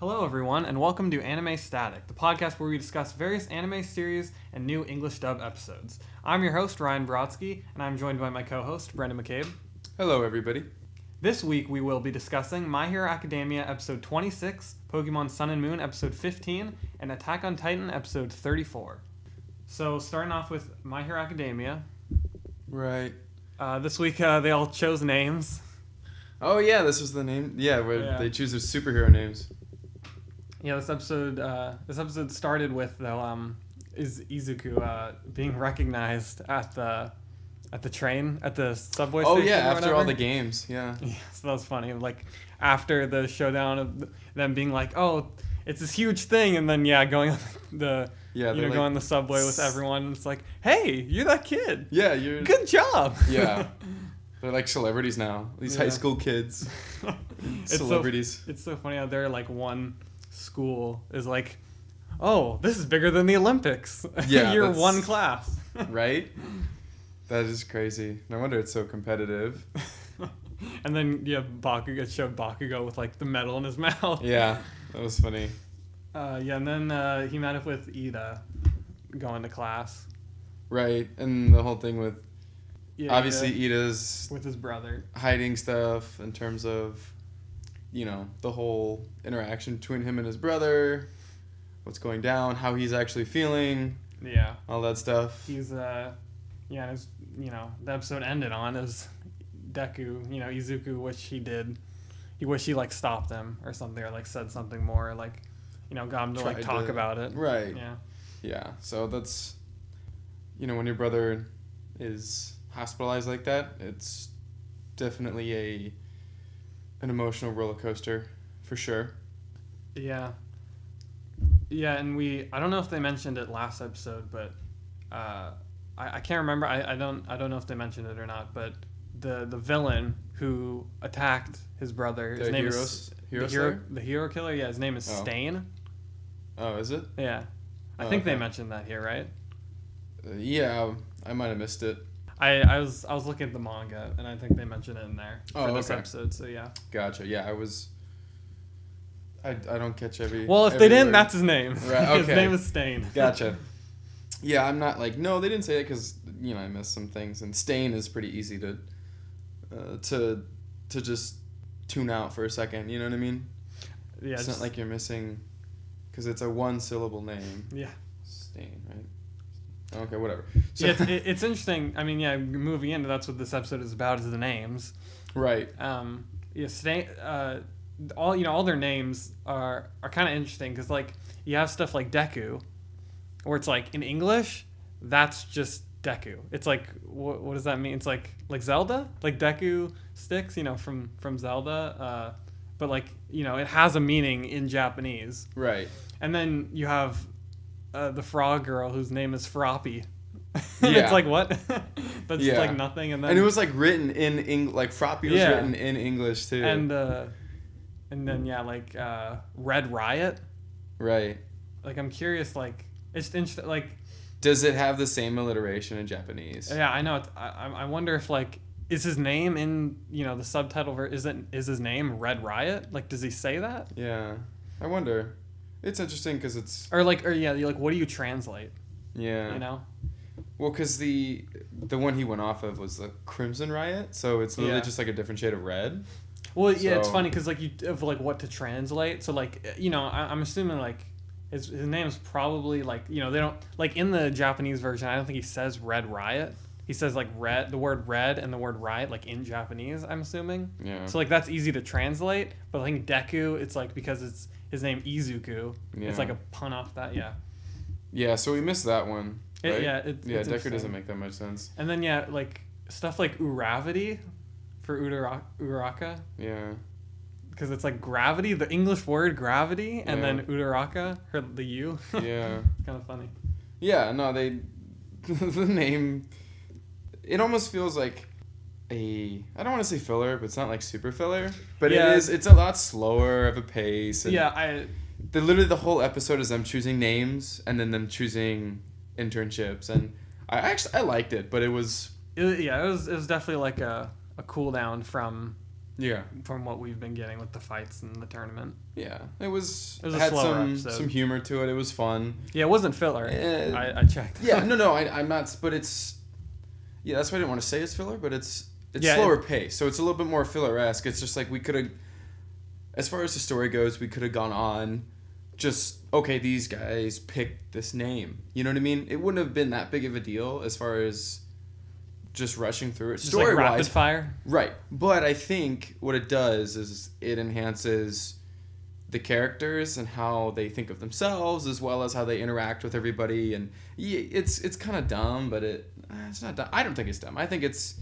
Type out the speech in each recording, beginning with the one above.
Hello, everyone, and welcome to Anime Static, the podcast where we discuss various anime series and new English dub episodes. I'm your host, Ryan Brodsky, and I'm joined by my co-host, Brendan McCabe. Hello, everybody. This week, we will be discussing My Hero Academia Episode 26, Pokemon Sun and Moon Episode 15, and Attack on Titan Episode 34. So, starting off with My Hero Academia. Right. This week, they all chose names. Oh, yeah, this was the name. Yeah, where Yeah. they choose their superhero names. Yeah, this episode started with is Izuku being recognized at the train at the subway Oh, station. yeah, or after whatever. all the games. Yeah. Yeah, so that was funny. Like after the showdown of them being like, oh, it's this huge thing, and then going on the Yeah, they're going on the subway with everyone. And it's like, hey, you're that kid. Yeah, you're. Good job. Yeah. They're like celebrities now. These high Yeah. school kids. It's Celebrities. It's so funny how they're like one school is like, oh, this is bigger than the Olympics. Yeah, You're that's- one class. Right? That is crazy. No wonder it's so competitive. And then Bakugo showed Bakugo with like the metal in his mouth. Yeah, that was funny. And then he met up with Ida going to class. Right, and the whole thing with Yeah, obviously Ida Ida's with his brother. hiding stuff in terms of, the whole interaction between him and his brother, what's going down, how he's actually feeling, Yeah. all that stuff. He's and his the episode ended on is Deku, Izuku he wished he like stopped him or something, or like said something more, like got him to like Tried talk to- about it. Right. Yeah. Yeah. So that's, when your brother is hospitalized like that, it's definitely an emotional roller coaster, for sure. Yeah. Yeah, and I don't know if they mentioned it last episode, but I can't remember. I don't know if they mentioned it or not, but the villain who attacked his brother, his The name Hero is Slayer? the hero killer. Yeah, his name is Oh. Stain. Oh, is it? Yeah. I Oh, think they okay. mentioned that here, right? Yeah, I might have missed it. I was looking at the manga, and I think they mentioned it in there for Oh, this okay. episode. So yeah. Gotcha. Yeah, I don't catch every. Well, if every they didn't, word. that's his name. Right, His okay. name is Stain. Gotcha. Yeah, I'm not like, no, they didn't say it because I missed some things, and Stain is pretty easy to just tune out for a second. You know what I mean? Yeah. It's not like you're missing, because it's a one-syllable name. Yeah. Stain, right? Okay, whatever. So, Yeah, it's interesting. I mean, moving into that's what this episode is about, is the names. right. Stain. All their names are kind of interesting because like you have stuff like Deku, where it's like in English, that's just Deku. It's like what does that mean? It's like Zelda, like Deku sticks, from Zelda. But like it has a meaning in Japanese. Right. And then you have the frog girl whose name is Froppy. Yeah. It's like what? That's just Yeah. like nothing. And then And it was like written in English, like Froppy was Yeah. written in English too. and then Red Riot. right. Like I'm curious, like it's interesting. Like Does it have the same alliteration in Japanese? yeah, I know. I wonder if like is his name in the subtitle is his name Red Riot? Like does he say that? Yeah. I wonder. It's interesting because it's Or what do you translate? yeah. Well, because the one he went off of was the Crimson Riot, so it's literally Yeah. just like a different shade of red. Well, yeah, it's So- funny because like you of like what to translate. So like I'm assuming like his name is probably like they don't like in the Japanese version. I don't think he says Red Riot. He says like red, the word red and the word riot like in Japanese. I'm assuming. Yeah. So like that's easy to translate. But I think Deku, it's like because it's his name Izuku. Yeah. It's like a pun off that. Yeah. Yeah, so we missed that one. Right? Yeah. Yeah, It's Deku interesting. doesn't make that much sense. And then like stuff like Uravity for Uraraka. Yeah. Because it's like gravity, the English word gravity, and Yeah. then Uraraka, the U. Yeah. Kind of funny. Yeah, no, the name, it almost feels like I don't want to say filler, but it's not like super filler. But Yeah. it's a lot slower of a pace. And Yeah, literally the whole episode is them choosing names and then them choosing internships. And I liked it, but it was it was definitely like a cool down from Yeah. from what we've been getting with the fights in the tournament. Yeah. It was a had slower some episode. some humor to it. It was fun. Yeah, it wasn't filler. I checked. Yeah. No. I'm not. But it's. Yeah, that's why I didn't want to say it's filler, but it's Yeah, slower pace, so it's a little bit more filler-esque. It's just like we could have, as far as the story goes, we could have gone on. Just okay, these guys picked this name. You know what I mean? It wouldn't have been that big of a deal as far as just rushing through it. Just like rapid fire. Right. But I think what it does is it enhances the characters and how they think of themselves, as well as how they interact with everybody. And yeah, it's kind of dumb, but it's not dumb. I don't think it's dumb. I think it's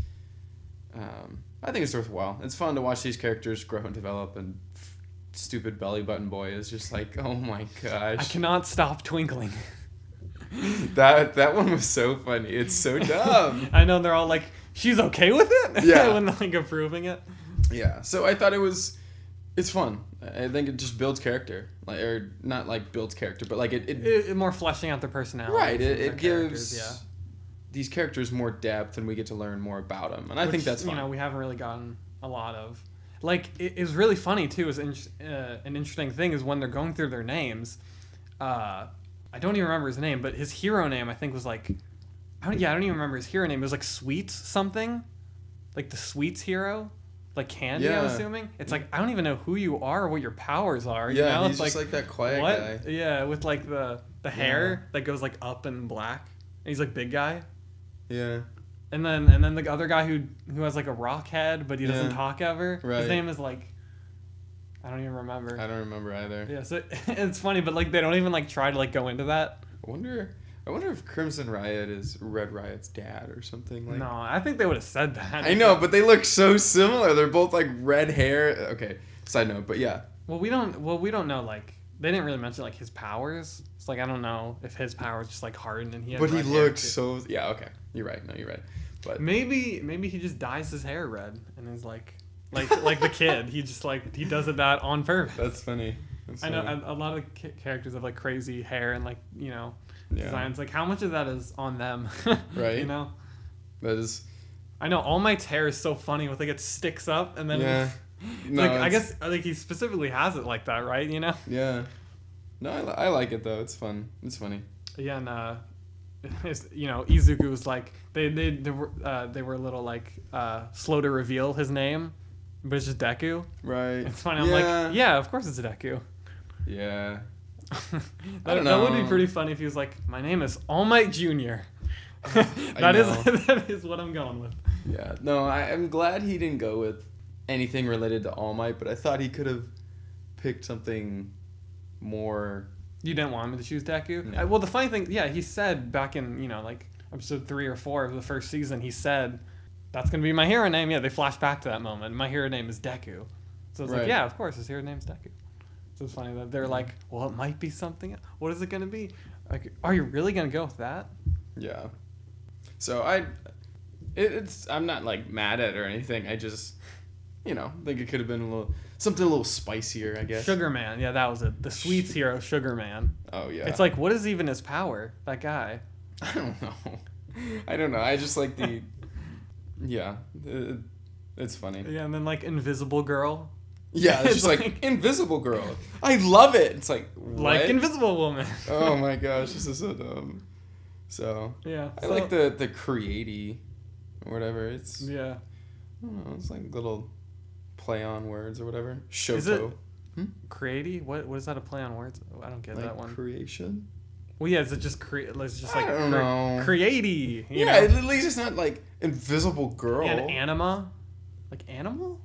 worthwhile. It's fun to watch these characters grow and develop, and stupid belly button boy is just like, oh my gosh. I cannot stop twinkling. That one was so funny. It's so dumb. I know, they're all like, she's okay with it? Yeah. When they're like approving it. Yeah. So I thought it's fun. I think it just builds character. Like, or not like builds character, but like it more fleshing out their personality. right. It gives these characters more depth, and we get to learn more about them. And I think that's fun. You know, we haven't really gotten a lot of. Like, it was really funny, too. An interesting thing is when they're going through their names, I don't even remember his name, but his hero name, I think, was like... I don't even remember his hero name. It was like Sweets something. Like the Sweets hero. Like Candy, I'm assuming. It's like, I don't even know who you are or what your powers are. Yeah, you know? he's it's just like that quiet what? guy. Yeah, with like the hair that goes like up and black. And he's like big guy. Yeah. And then the other guy who has like a rock head, but he doesn't talk ever. Right. His name is like, I don't even remember. I don't remember either. Yeah, so it's funny, but like they don't even like try to like go into that. I wonder if Crimson Riot is Red Riot's dad or something like. No, I think they would have said that. I know, but they look so similar. They're both like red hair. Okay, side note, but yeah. Well, we don't know, like they didn't really mention like his powers. It's like I don't know if his powers just like hardened and he had But he red hair, looked too. so. Yeah. Okay. You're right. No, you're right. But maybe he just dyes his hair red and is like the kid. He just like he does it that on purpose. that's funny. I know a lot of characters have like crazy hair and like Yeah. designs. Like how much of that is on them? Right. You know. That is. I know All Might's hair is so funny with like it sticks up and then Yeah. No, like I guess like he specifically has it like that, right? You know. Yeah. No, I like it though. It's fun. It's funny. Yeah, and Izuku was like they were a little like slow to reveal his name, but it's just Deku. Right. It's funny. I'm like, yeah, of course it's Deku. Yeah. That would be pretty funny if he was like, my name is All Might Jr. That is what I'm going with. Yeah. No, I'm glad he didn't go with anything related to All Might, but I thought he could have picked something more. You didn't want him to choose Deku? No. Well, the funny thing, yeah, he said back in, like episode 3 or 4 of the first season, he said, that's going to be my hero name. Yeah, they flash back to that moment. My hero name is Deku. So it's like, yeah, of course, his hero name's Deku. So it's funny that they're like, well, it might be something else. What is it going to be? Like, are you really going to go with that? Yeah. So I'm not like mad at it or anything. I just, think it could have been something a little spicier, I guess. Sugar Man. Yeah, that was it. The Sweets hero, Sugar Man. Oh, yeah. It's like, what is even his power? That guy. I don't know. I just like the, yeah, it's funny. Yeah, and then like Invisible Girl. Yeah, it's just like Invisible Girl. I love it. It's like, what? Like Invisible Woman. Oh my gosh, this is so dumb. So yeah, I like the creaty or whatever. It's yeah. I don't know, it's like little play on words or whatever. Shoto. Is it creaty? What is that a play on words? I don't get like that one. Creation. Well, yeah, is it just It's just like I don't know. Creaty. Yeah, at least it's not like Invisible Girl. And Anima, like animal.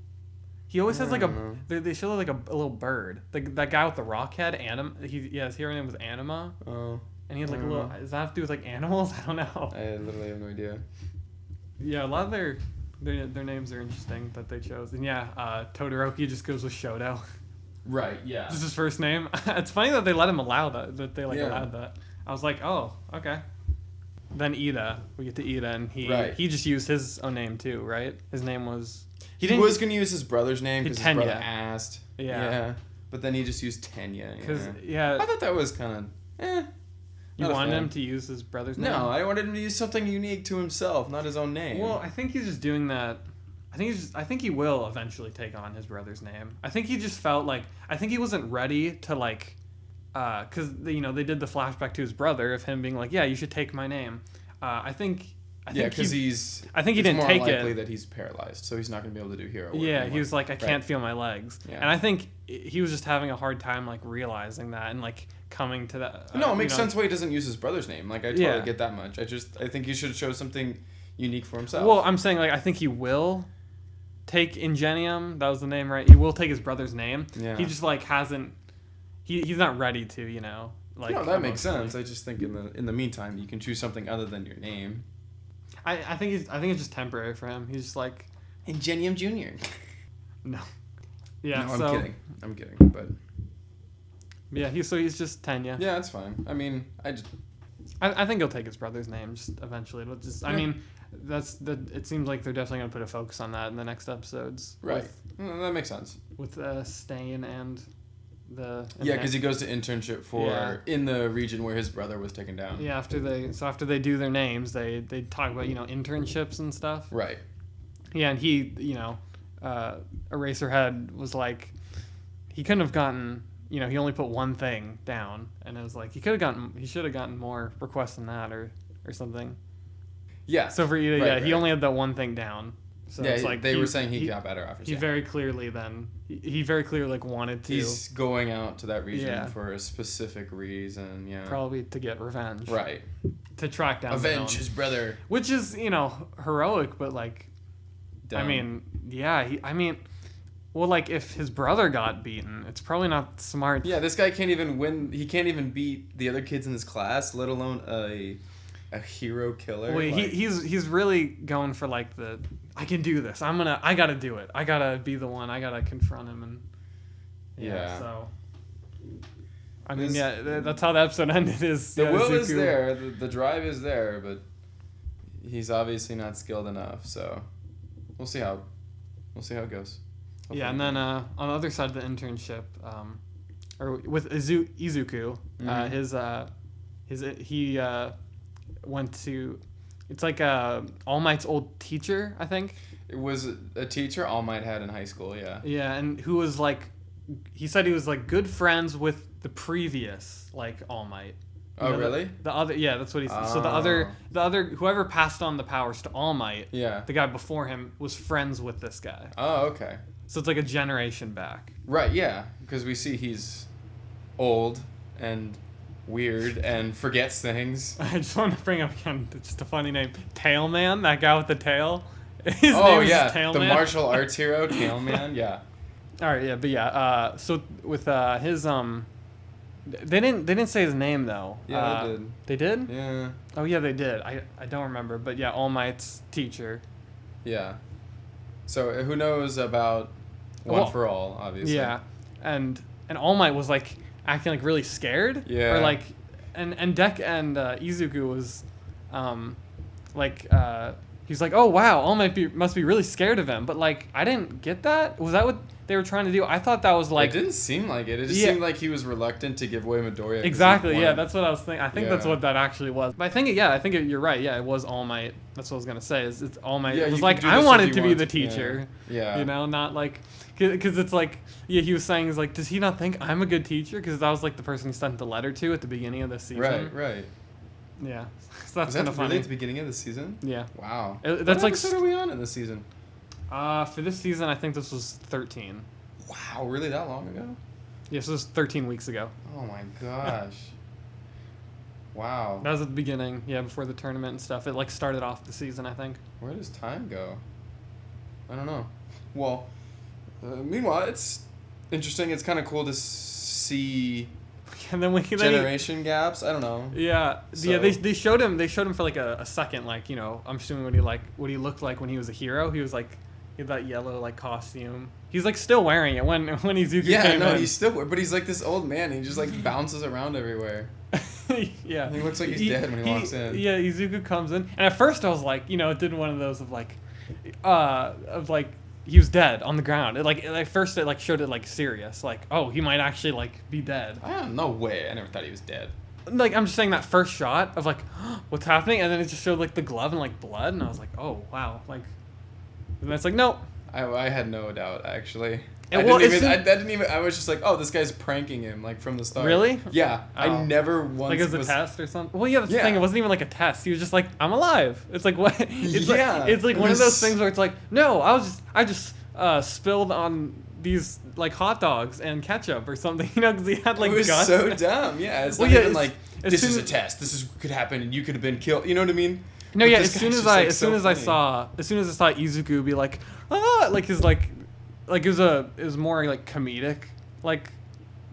He always has like they show like a little bird. That guy with the rock head, his hero name was Anima. Oh. And he had like a little. Does that have to do with like animals? I don't know. I literally have no idea. Yeah, a lot of their names are interesting that they chose. And yeah, Todoroki just goes with Shoto. Right. Yeah. Just his first name. It's funny that they let him allow that they allowed that. I was like, oh, okay. Then Ida, we get to Ida, and he just used his own name too, right? His name was. He was gonna use his brother's name because his brother Tenya. asked. Yeah. But then he just used Tenya. Yeah. I thought that was kind of. You wanted him to use his brother's name? No, I wanted him to use something unique to himself, not his own name. Well, I think he's just doing that I think he will eventually take on his brother's name. I think he just felt like I think he wasn't ready to like, because they did the flashback to his brother of him being like, yeah, you should take my name. I think because I think he didn't take it. It's more likely that he's paralyzed, so he's not going to be able to do hero work. Yeah, anymore. he was like, I can't feel my legs, Yeah. and I think he was just having a hard time like realizing that and like coming to that. No, it makes sense why he doesn't use his brother's name. Like I totally Yeah. get that much. I think he should show something unique for himself. Well, I'm saying like I think he will take Ingenium. That was the name, right? He will take his brother's name. Yeah. He just like hasn't. He's not ready to, like. No, that makes emotionally. sense. I just think in the meantime, you can choose something other than your name. I think it's just temporary for him. He's just like Ingenium Junior. no. Yeah. No, so I'm kidding. But yeah, he's just Tenya. yeah, it's fine. I mean, I think he'll take his brother's name just eventually. It'll just. I Yeah. mean, it seems like they're definitely gonna put a focus on that in the next episodes. right. That makes sense. With Stain and the. Yeah, because he goes to internship in the region where his brother was taken down. Yeah, after they do their names, they talk about internships and stuff. Right. Yeah, and he Eraserhead was like, he couldn't have gotten he only put one thing down, and it was like he should have gotten more requests than that or something. Yeah. So for Ida, Right, he right. only had that one thing down. So yeah, it's like they were saying he got better offers. He very clearly he very clearly like wanted to. He's going out to that region Yeah. for a specific reason. Yeah. Probably to get revenge. Right. To track down the Avenge villain. his brother. Which is, heroic, but like, Dumb. I mean, yeah, well, like if his brother got beaten, it's probably not smart. Yeah, this guy can't even win. He can't even beat the other kids in his class, let alone a hero killer. Well, like, he's really going for like I can do this. I gotta do it. I gotta be the one. I gotta confront him and Yeah. So I mean, that's how the episode ended. Is the will is Zuko- there, the drive is there, but he's obviously not skilled enough. So we'll see how it goes. Hopefully. Yeah, and then on the other side of the internship, or with Izuku, he went to, it's like All Might's old teacher, I think. It was a teacher All Might had in high school. Yeah. Yeah, and who was like, he said he was like good friends with the previous like All Might. Oh, really? The other, yeah, that's what he said. So the other, whoever passed on the powers to All Might, Yeah. the guy before him was friends with this guy. Oh, okay. So it's like a generation back. Right, yeah, because we see he's old and weird and forgets things. I just want to bring up again, just a funny name, Tailman, that guy with the tail. His Oh name is yeah, just Tailman. the martial arts hero, Tailman. Yeah. All right, yeah, but yeah. So with his they didn't say his name though. Yeah, they did. They did? Yeah. Oh yeah, they did. I don't remember, but yeah, All Might's teacher. Yeah. So who knows about One for All, obviously. Yeah, and All Might was like acting like really scared. Yeah. Or like, and Dek and Izuku was, he's like, oh wow, All Might must be really scared of him. But like, I didn't get that. Was that what they were trying to do? I thought that was like. It didn't seem like it. It just seemed like he was reluctant to give away Midoriya. 'cause Exactly. he Yeah, wanted- that's what I was thinking. I think that's what that actually was. But I think you're right. Yeah, it was All Might. That's what I was gonna say. It's All Might. Yeah, it was you like can do I this if wanted you to be want the to. Yeah. teacher. Yeah. Not like, because it's like, yeah, he was saying is like, does he not think I'm a good teacher? Because that was like the person he sent the letter to at the beginning of the season. Right. Yeah. So that's Was kind that of really funny. at the beginning of the season? Yeah. Wow. That's what like episode are we on in this season? for this season, I think this was 13. Wow, really that long ago? Yes, this was 13 weeks ago. Oh my gosh. Wow. That was at the beginning. Yeah, before the tournament and stuff. It like started off the season, I think. Where does time go? I don't know. Well, meanwhile, it's interesting. It's kind of cool to see And then generation gaps. I don't know. Yeah, So- yeah. They showed him. They showed him for like a second. Like I'm assuming what he looked like when he was a hero. He was like he had that yellow like costume. He's like still wearing it when Izuku Yeah, came no, in. he's still, but he's like this old man. He just like bounces around everywhere. Yeah. He looks like he's dead when he walks in. Yeah, Izuku comes in, and at first I was like, it did one of those of like he was dead on the ground. At first it like showed it like serious, like he might actually like be dead. No way. I never thought he was dead. Like I'm just saying that first shot of like what's happening, and then it just showed like the glove and like blood, and I was like, oh wow, like And it's like, nope. I had no doubt actually. And I well, didn't as even. soon- I didn't even. I was just like, oh, this guy's pranking him like from the start. Really? Yeah. Oh. I never once Like it was a was. test or something. Well, yeah, that's the Yeah. thing. It wasn't even like a test. He was just like, "I'm alive." It's like what? It's Yeah. like it's like It one of those was- things where it's like, no, I just spilled on these like hot dogs and ketchup or something, you know, because he had like it was guts. so dumb. Yeah. It's Well, not yeah, even as- like as this soon is a as- test. This is could happen and you could have been killed. You know what I mean? No, But yeah. this As soon guy's as just, I like, as so soon as I funny. saw Izuku be like, like his like it was more like comedic, like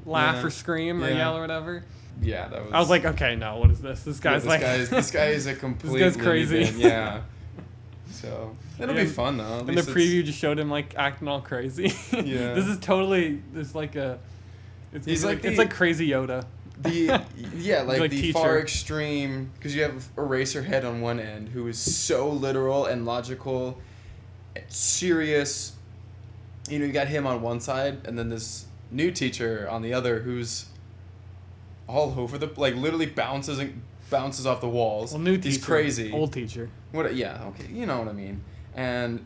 laugh Yeah. or scream or Yeah. yell or whatever. Yeah. That was. I was like, okay, no, what is this? This guy's like this guy is a complete. guy's crazy. Loony bin, Yeah. So it'll be And- fun though. At And the least it's- preview just showed him like acting all crazy. Yeah. This is totally this like a. He's like it's the- like crazy Yoda. The yeah, like, Like the teacher. far extreme because you have Eraserhead on one end who is so literal and logical, serious. You know, you got him on one side, and then this new teacher on the other who's all over the like literally bounces off the walls. Well, new teacher. He's crazy. Old teacher. What? Yeah. Okay. You know what I mean. And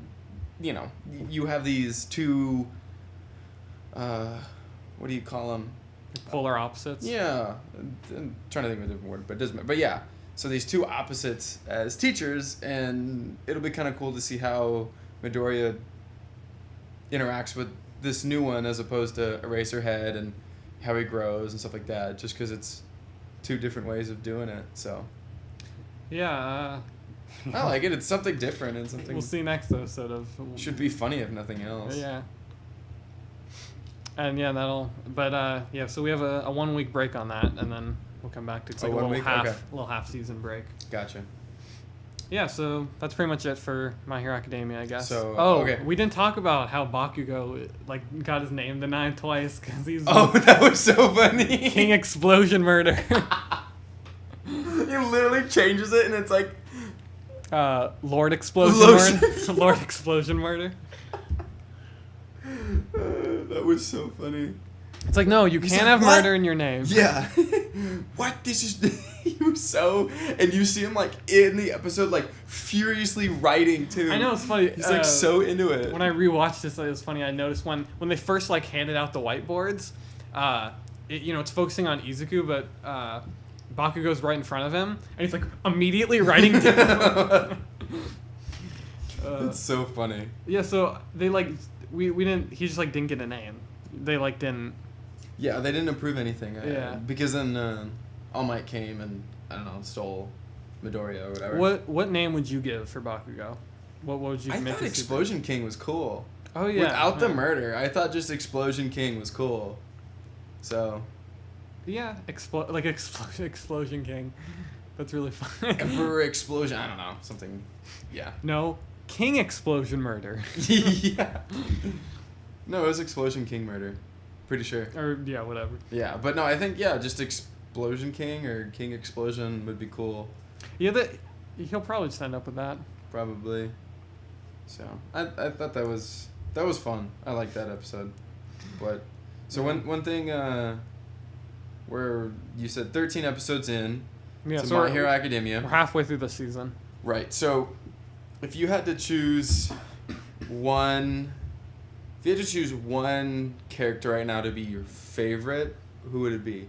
you know, you have these two. What do you call them? Polar opposites. Yeah, I'm trying to think of a different word, but it doesn't matter. But yeah, so these two opposites as teachers, and it'll be kind of cool to see how Midoriya interacts with this new one as opposed to Eraserhead and how he grows and stuff like that, just because it's two different ways of doing it. So Yeah. I like it. It's something different and something We'll see next episode of. should be funny if nothing else. Yeah. And yeah, yeah. So we have a 1 week break on that, and then we'll come back to it's Oh, like a 1 little week? half, Okay. little half season break. Gotcha. Yeah, so that's pretty much it for My Hero Academia, I guess. So, okay. okay. We didn't talk about how Bakugo like got his name denied twice because he's Oh, that was so funny. King Explosion Murder. He literally changes it, and it's like. Lord Explosion Lotion. Murder. Lord Explosion Murder. That was so funny. It's like, no, you He's can't like, have "What?" murder in your name. Yeah. What? This is. He was so. And you see him, like, in the episode, like, furiously writing, too. I know, it's funny. He's, like, so into it. When I rewatched this, it was funny. I noticed when they first, like, handed out the whiteboards, it's focusing on Izuku, but Bakugo's right in front of him, and he's, like, immediately writing down. It's so funny. Yeah, so they, like, we didn't, he just, like, didn't get a name. They, like, didn't. Yeah, they didn't approve anything. Yeah. Because then All Might came and, I don't know, stole Midoriya or whatever. What name would you give for Bakugo? What would you I make thought his Explosion King was cool. super? Oh, yeah. Without the yeah. murder, I thought just Explosion King was cool. So, Yeah, Explosion King. That's really fun. Emperor Explosion, I don't know, something, yeah. No, King Explosion Murder. Yeah. No, it was Explosion King murder. Pretty sure. Or, yeah, whatever. Yeah, but no, I think, yeah, just Explosion King or King Explosion would be cool. Yeah, he'll probably just end up with that. Probably. So, I thought that was fun. I liked that episode. But, so one thing, where you said 13 episodes in Yeah, to so My we're Hero Academia. halfway through the season. Right. So, if you had to choose one character right now to be your favorite, who would it be?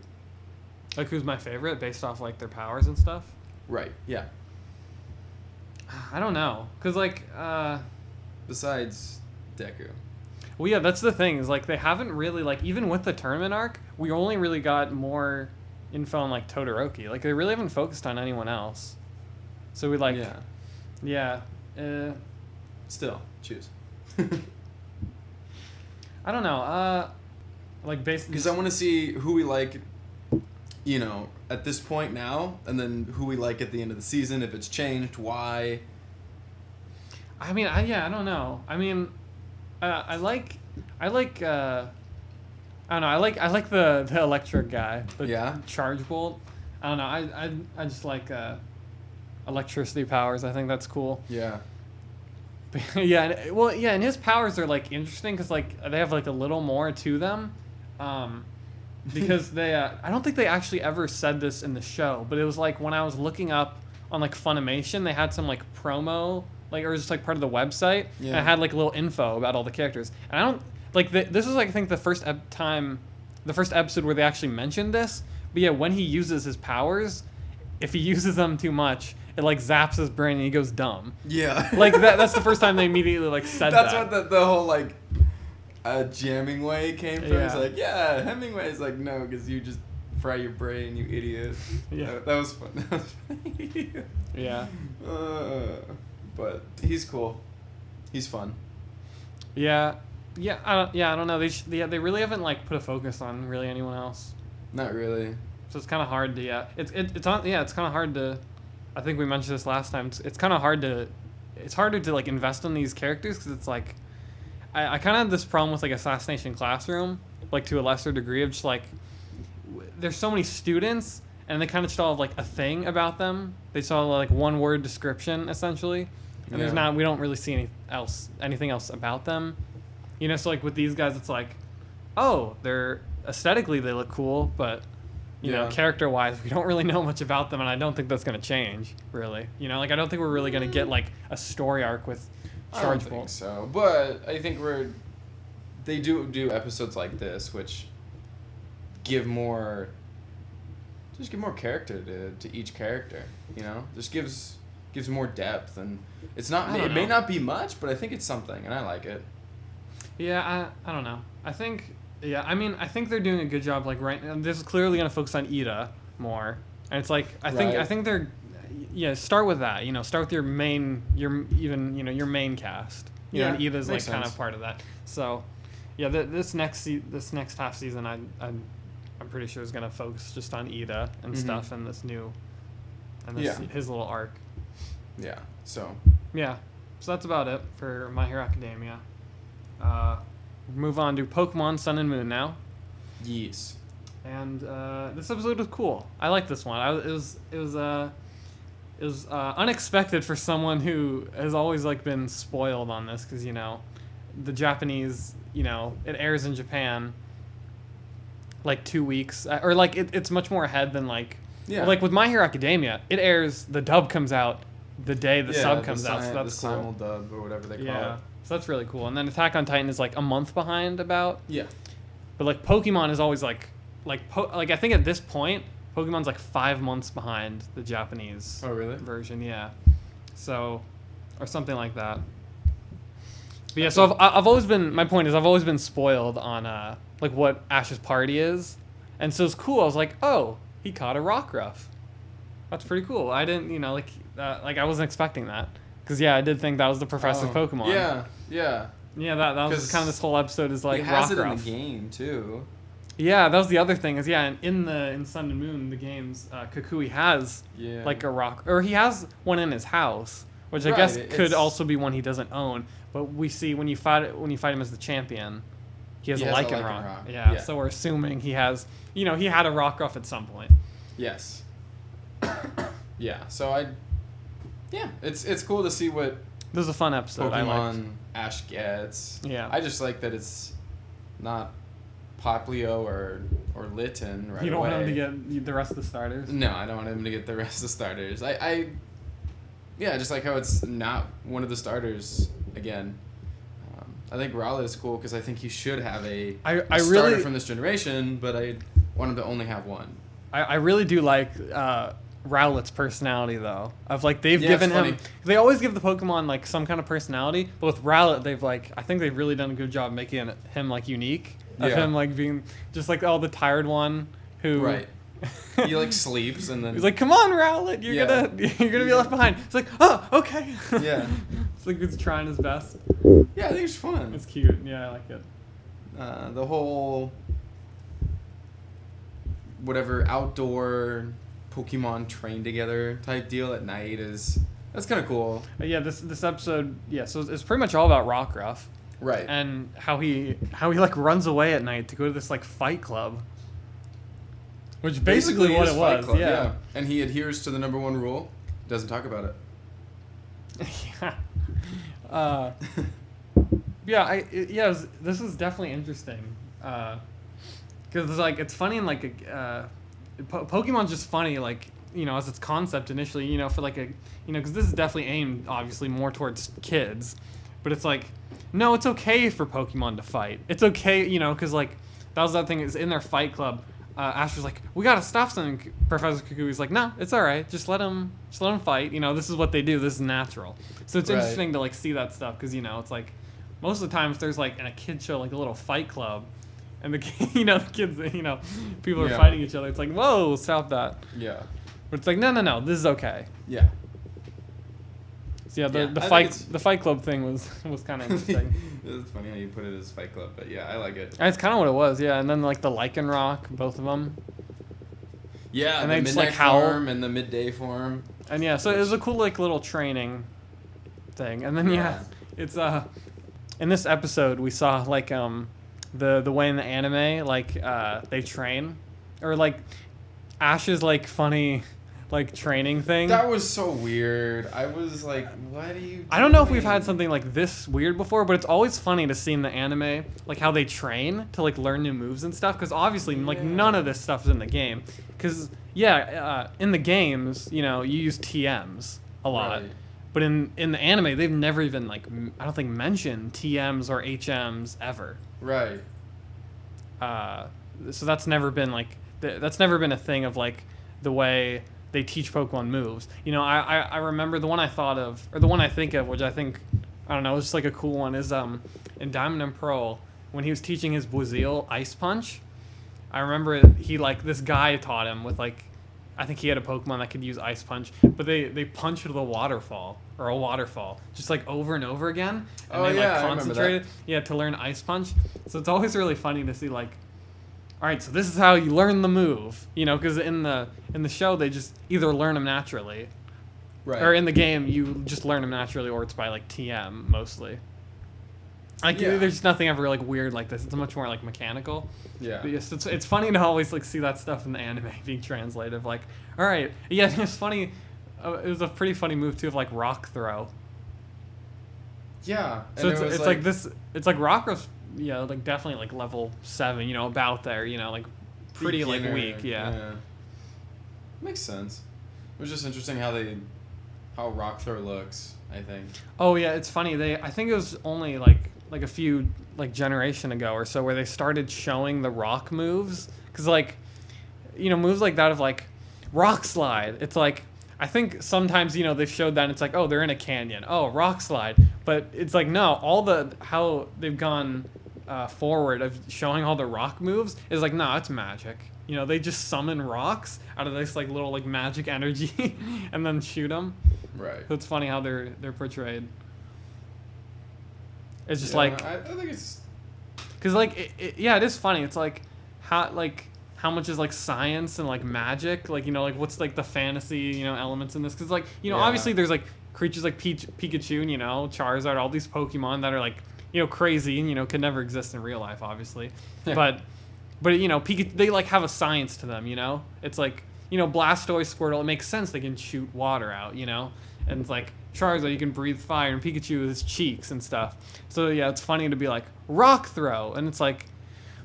Like, who's my favorite based off, like, their powers and stuff? Right. Yeah. I don't know. Because, like, Besides Deku. well, yeah, that's the thing. Is, like, they haven't really, like, even with the tournament arc, we only really got more info on, like, Todoroki. Like, they really haven't focused on anyone else. So we, like, yeah. Still, choose. I don't know. Like, basically. Because I want to see who we like, you know, at this point now, and then who we like at the end of the season, if it's changed, why. I mean, I don't know. I mean, I like I don't know. I like the electric guy. The Yeah? Charge Bolt. I don't know. I just like electricity powers. I think that's cool. Yeah. Yeah. And his powers are like interesting because like they have like a little more to them. Because they I don't think they actually ever said this in the show, but it was like when I was looking up on like Funimation, they had some like promo like, or just like part of the website, and Yeah. it had like a little info about all the characters. And I don't like this is like I think the first episode where they actually mentioned this. But yeah, when he uses his powers, if he uses them too much, it like zaps his brain and he goes dumb. Yeah. Like that's the first time they immediately like said That's that. what the whole like jamming way came from. It's Yeah. like, yeah, Hemingway's like, no, because you just fry your brain, you idiot. Yeah. That was fun. That was funny. Yeah. But he's cool. He's fun. Yeah. Yeah, I don't know. They really haven't like put a focus on really anyone else. Not really. So it's kind of hard to it's kind of hard to. I think we mentioned this last time. It's kind of hard to. It's harder to like invest in these characters because it's like, I kind of had this problem with like Assassination Classroom, like to a lesser degree of just like, there's so many students and they kind of just all have like a thing about them. They saw like one word description essentially, and Yeah. we don't really see anything else about them. You know, so like with these guys, it's like, oh, they're aesthetically they look cool, but you know, Yeah. character-wise, we don't really know much about them, and I don't think that's gonna change, really. You know, like I don't think we're really gonna get like a story arc with I don't Charge think Bolt. so, but I think they do episodes like this, which give more character to each character. You know, just gives more depth, and it's not. I don't It may know. not be much, but I think it's something, and I like it. Yeah, I don't know. I think they're doing a good job. Like right now, this is clearly gonna focus on Ida more, and it's like I Right. think they're start with that. You know, start with your main cast. You know, Yeah, and Ida's like makes kind sense. of part of that. So, yeah, this next half season, I'm pretty sure is gonna focus just on Ida and Mhm. stuff, and this Yeah. his little arc. Yeah. So. Yeah, so that's about it for My Hero Academia. Move on to Pokemon Sun and Moon now. Yes. And this episode was cool. I like this one. It was unexpected for someone who has always like been spoiled on this because you know, the Japanese, you know, it airs in Japan like 2 weeks or like it's much more ahead than like Yeah. like with My Hero Academia. It airs, the dub comes out the day the sub the comes out, so that's the cool. simuldub or whatever they call Yeah, it. so that's really cool. And then Attack on Titan is like a month behind about. Yeah. But like Pokemon is always like I think at this point Pokemon's like 5 months behind the Japanese Oh really? version, yeah. So, or something like that. But yeah, so I've always been, my point is I've always been spoiled on like what Ash's party is, and so it's cool. I was like, oh, he caught a Rockruff. That's pretty cool. I didn't, you know, like I wasn't expecting that because yeah, I did think that was the professor's Oh, Pokemon. Yeah. Yeah. Yeah, that was 'Cause kind of this whole episode is like he has it in Rockruff. the game too. Yeah, that was the other thing is yeah, in Sun and Moon the games, Kukui has Yeah. like a rock, or he has one in his house, which I Right, guess it's- could also be one he doesn't own. But we see when you fight him as the champion, he has a Lycanroc. Yeah, so we're assuming he has, you know, he had a Rockruff at some point. Yes. Yeah. So it's cool to see what This is a fun episode. I liked. Pokemon Ash gets. Yeah. I just like that it's not Poplio or Litten right You don't away. want him to get the rest of the starters. No, I don't want him to get the rest of the starters. Yeah, just like how it's not one of the starters again. I think Rowlet is cool because I think he should have a starter really from this generation, but I want him to only have one. I really do like Rowlet's personality though. Of like they've Yeah, given it's him, funny. they always give the Pokemon like some kind of personality, but with Rowlet they've like, I think they've really done a good job making him like unique. Of Yeah. him like being just like the one who Right. He like sleeps and then he's like, come on Rowlet, you're gonna be left behind. It's like, oh, okay. Yeah. It's like he's trying his best. Yeah, I think it's fun. It's cute. Yeah, I like it. The whole whatever outdoor Pokemon train together type deal at night that's kind of cool. Yeah, this episode, yeah, so it's pretty much all about Rockruff. Right. And how he like runs away at night to go to this like fight club, which basically what is it Fight was. Club, Yeah. And he adheres to the number one rule. Doesn't talk about it. yeah. This is definitely interesting because it's like it's funny and like Pokemon's just funny like as its concept initially, for like a, because this is definitely aimed obviously more towards kids, but it's like, no, it's okay for Pokemon to fight. It's okay, because like that was that thing is in their fight club. Ash was like, we gotta stop something. Professor Kukui's like, no, it's all right. Just let them fight. This is what they do. This is natural. So it's interesting to like see that stuff because it's like most of the time if there's like in a kid show like a little fight club, and the the kids people are fighting each other. It's like, whoa, stop that. Yeah. But it's like, no, this is okay. Yeah. So yeah, the fight club thing was kind of interesting. It's funny how you put it as Fight Club, but yeah, I like it. And it's kind of what it was, yeah. And then like the Lycanroc, both of them. Yeah, and the they midnight just like howl form and the midday form. And yeah, so it was a cool like little training thing. And then it's in this episode we saw like the way in the anime like they train, or like Ash's like funny like training thing. That was so weird. I was like, what are you doing? I don't know if we've had something like this weird before, but it's always funny to see in the anime like how they train to like learn new moves and stuff, because obviously like none of this stuff is in the game, because in the games you use TMs a lot, but in the anime they've never even like I don't think mentioned TMs or HMs ever. Right. So that's never been like that's never been a thing of like the way they teach Pokemon moves. I remember the one I thought of, or the one I think of, which I think, I don't know, it's just like a cool one, is in Diamond and Pearl, when he was teaching his Buizel Ice Punch. I remember he like, this guy taught him with like, I think he had a Pokemon that could use Ice Punch, but they punched the waterfall, or a waterfall, just like over and over again, and they like concentrated, to learn Ice Punch. So it's always really funny to see like, all right, so this is how you learn the move, because in the show they just either learn them naturally, or in the game you just learn them naturally, or it's by like TM mostly. Like there's nothing ever like weird like this. It's much more like mechanical. Yeah. But yes, it's funny to always like see that stuff in the anime being translated. Of, like, all right, it's funny. It was a pretty funny move too of like rock throw. Yeah. So it's like this. It's like rock throw. Yeah, like definitely like level 7, about there, like pretty beginner, like weak, yeah. Makes sense. It was just interesting how rock throw looks, I think. Oh yeah, it's funny. I think it was only like a few like generation ago or so where they started showing the rock moves, because like moves like that of like rock slide. It's like, I think sometimes they've showed that and it's like, oh, they're in a canyon, oh, rock slide, but it's like no, how they've gone forward of showing all the rock moves is like, no, it's magic. They just summon rocks out of this like little like magic energy and then shoot them. Right. So it's funny how they're portrayed. It's just I think it's because like it is funny. It's like how much is like science and like magic, like like what's like the fantasy elements in this, because like obviously there's like creatures like Pikachu, Charizard, all these Pokemon that are like crazy and could never exist in real life, obviously. but Pikachu, they like have a science to them. It's like Blastoise, Squirtle, it makes sense they can shoot water out. And it's like Charizard, you can breathe fire, and Pikachu with his cheeks and stuff. So yeah, it's funny to be like rock throw, and it's like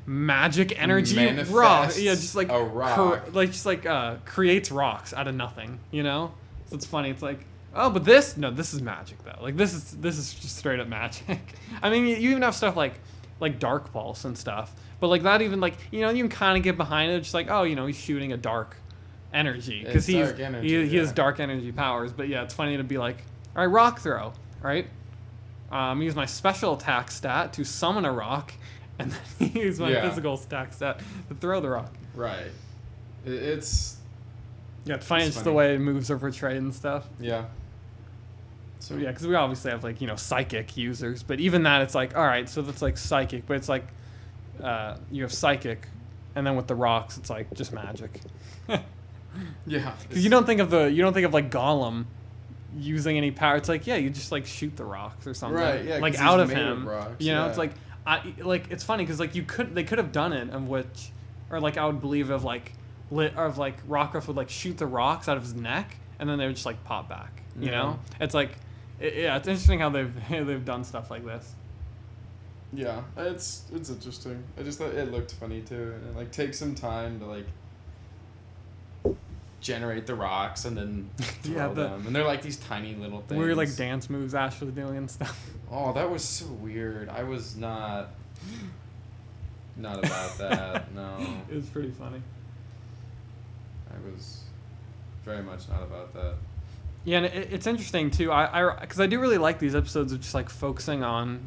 magic energy rock. Yeah, just like a rock, creates rocks out of nothing. So it's funny. It's like, oh, but this is magic though. Like this is just straight up magic. I mean, you even have stuff like Dark Pulse and stuff, but like that even like you can kind of get behind it. Just like, oh, he's shooting a dark energy because he has dark energy powers. But yeah, it's funny to be like, all right, rock throw, all right. Use my special attack stat to summon a rock, and then use my physical attack stat to throw the rock. Right. It's funny just the way moves are portrayed and stuff. Yeah. So yeah, because we obviously have like psychic users, but even that it's like, all right, so that's like psychic, but it's like you have psychic, and then with the rocks it's like just magic. Yeah. Because you don't think of like Gollum using any power. It's like, yeah, you just like shoot the rocks or something. Right. Yeah. Like out of him. Rocks, It's like it's funny because like they could have done it or like I would believe of like Rockruff would like shoot the rocks out of his neck and then they would just like pop back. You know, it's like it's interesting how they've done stuff like this. Yeah, it's interesting. I just thought it looked funny too, and it like takes some time to like generate the rocks and then throw Yeah, them. And they're like these tiny little things. weird like dance moves Ash was doing and stuff. Oh, that was so weird. I was not about that. No, It was pretty funny. I was very much not about that. Yeah, and it's interesting too. Because I do really like these episodes of just like focusing on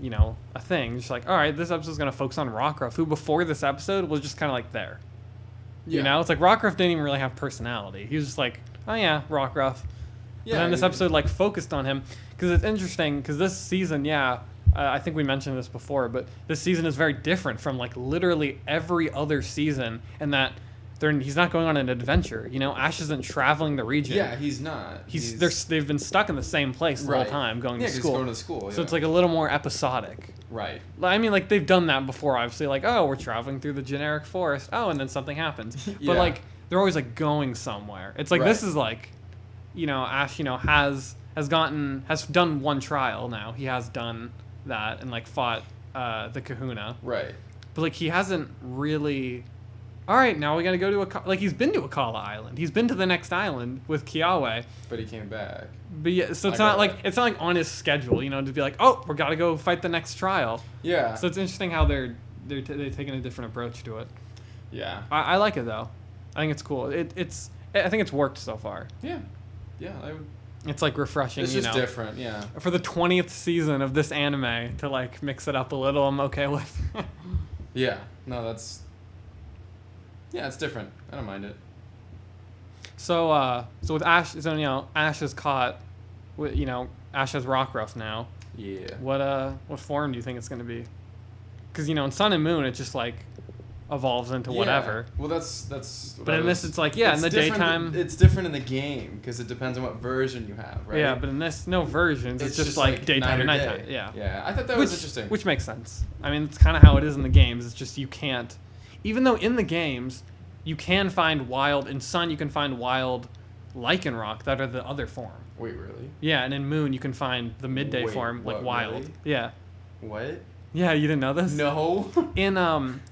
a thing. Just like, all right, this episode's gonna focus on Rockruff, who before this episode was just kind of like there. It's like Rockruff didn't even really have personality. He was just like, oh yeah, Rockruff. Yeah. And then this episode like focused on him because it's interesting because this season, I think we mentioned this before, but this season is very different from like literally every other season, and that he's not going on an adventure. Ash isn't traveling the region. Yeah, he's not. They've been stuck in the same place the whole time going to school. Yeah, going to school. So it's like a little more episodic. Right. I mean, like they've done that before, obviously. Like, oh, we're traveling through the generic forest. Oh, and then something happens. But like they're always like going somewhere. It's like this is like, Ash, has done one trial now. He has done that and like fought the Kahuna. Right. But like he hasn't really. All right, now we got to go to he's been to Akala Island. He's been to the next island with Kiawe. But he came back. But yeah, so it's not like on his schedule, to be like, oh, we got to go fight the next trial. Yeah. So it's interesting how they're taking a different approach to it. Yeah. I like it though. I think it's cool. I think it's worked so far. Yeah. Yeah. It's like refreshing. It's just different. Yeah. For the 20th season of this anime to like mix it up a little, I'm okay with. Yeah. No, that's. Yeah, it's different. I don't mind it. So with Ash, Ash is caught. Ash has Rockruff now. Yeah. What form do you think it's gonna be? Because in Sun and Moon, it just like evolves into whatever. Well, that's. But in this, it's like in the daytime. It's different in the game because it depends on what version you have, right? Yeah, but in this, no versions. It's just like daytime and nighttime. Yeah. Yeah, I thought that was interesting. Which makes sense. I mean, it's kind of how it is in the games. It's just you can't, even though in the games you can find wild in Sun, you can find wild Lycanroc that are the other form. Wait, really? Yeah, and in Moon you can find the midday form like wild. Really? Yeah. What? Yeah, you didn't know this? No. In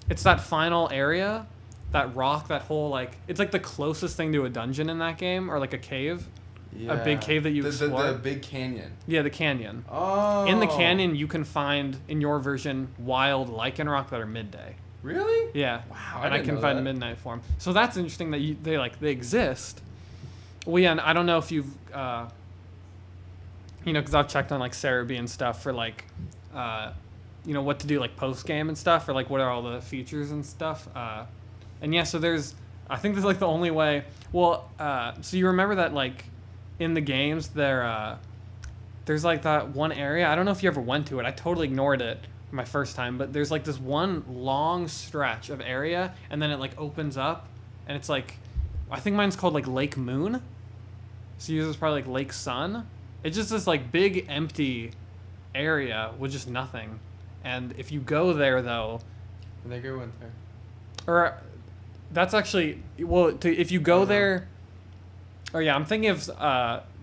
it's that final area, that rock, that whole like it's like the closest thing to a dungeon in that game, or like a cave. Yeah. A big cave that you explore. The big canyon. Yeah, the canyon. Oh. In the canyon you can find in your version wild Lycanroc that are midday. Really? Yeah. Wow. And I can find a midnight form. So that's interesting that they exist. Well, yeah, and I don't know if you've because I've checked on like Cerebi and stuff for like what to do like post game and stuff, or like what are all the features and stuff. And yeah, so I think there's like the only way. Well, so you remember that like in the games there's like that one area. I don't know if you ever went to it. I totally ignored it my first time, but there's like this one long stretch of area, and then it like opens up, and it's like, I think mine's called like Lake Moon. So yours is probably like Lake Sun. It's just this like big empty area with just nothing. And if you go there though, I think I went there. or that's actually if you go there. Oh yeah, I'm thinking of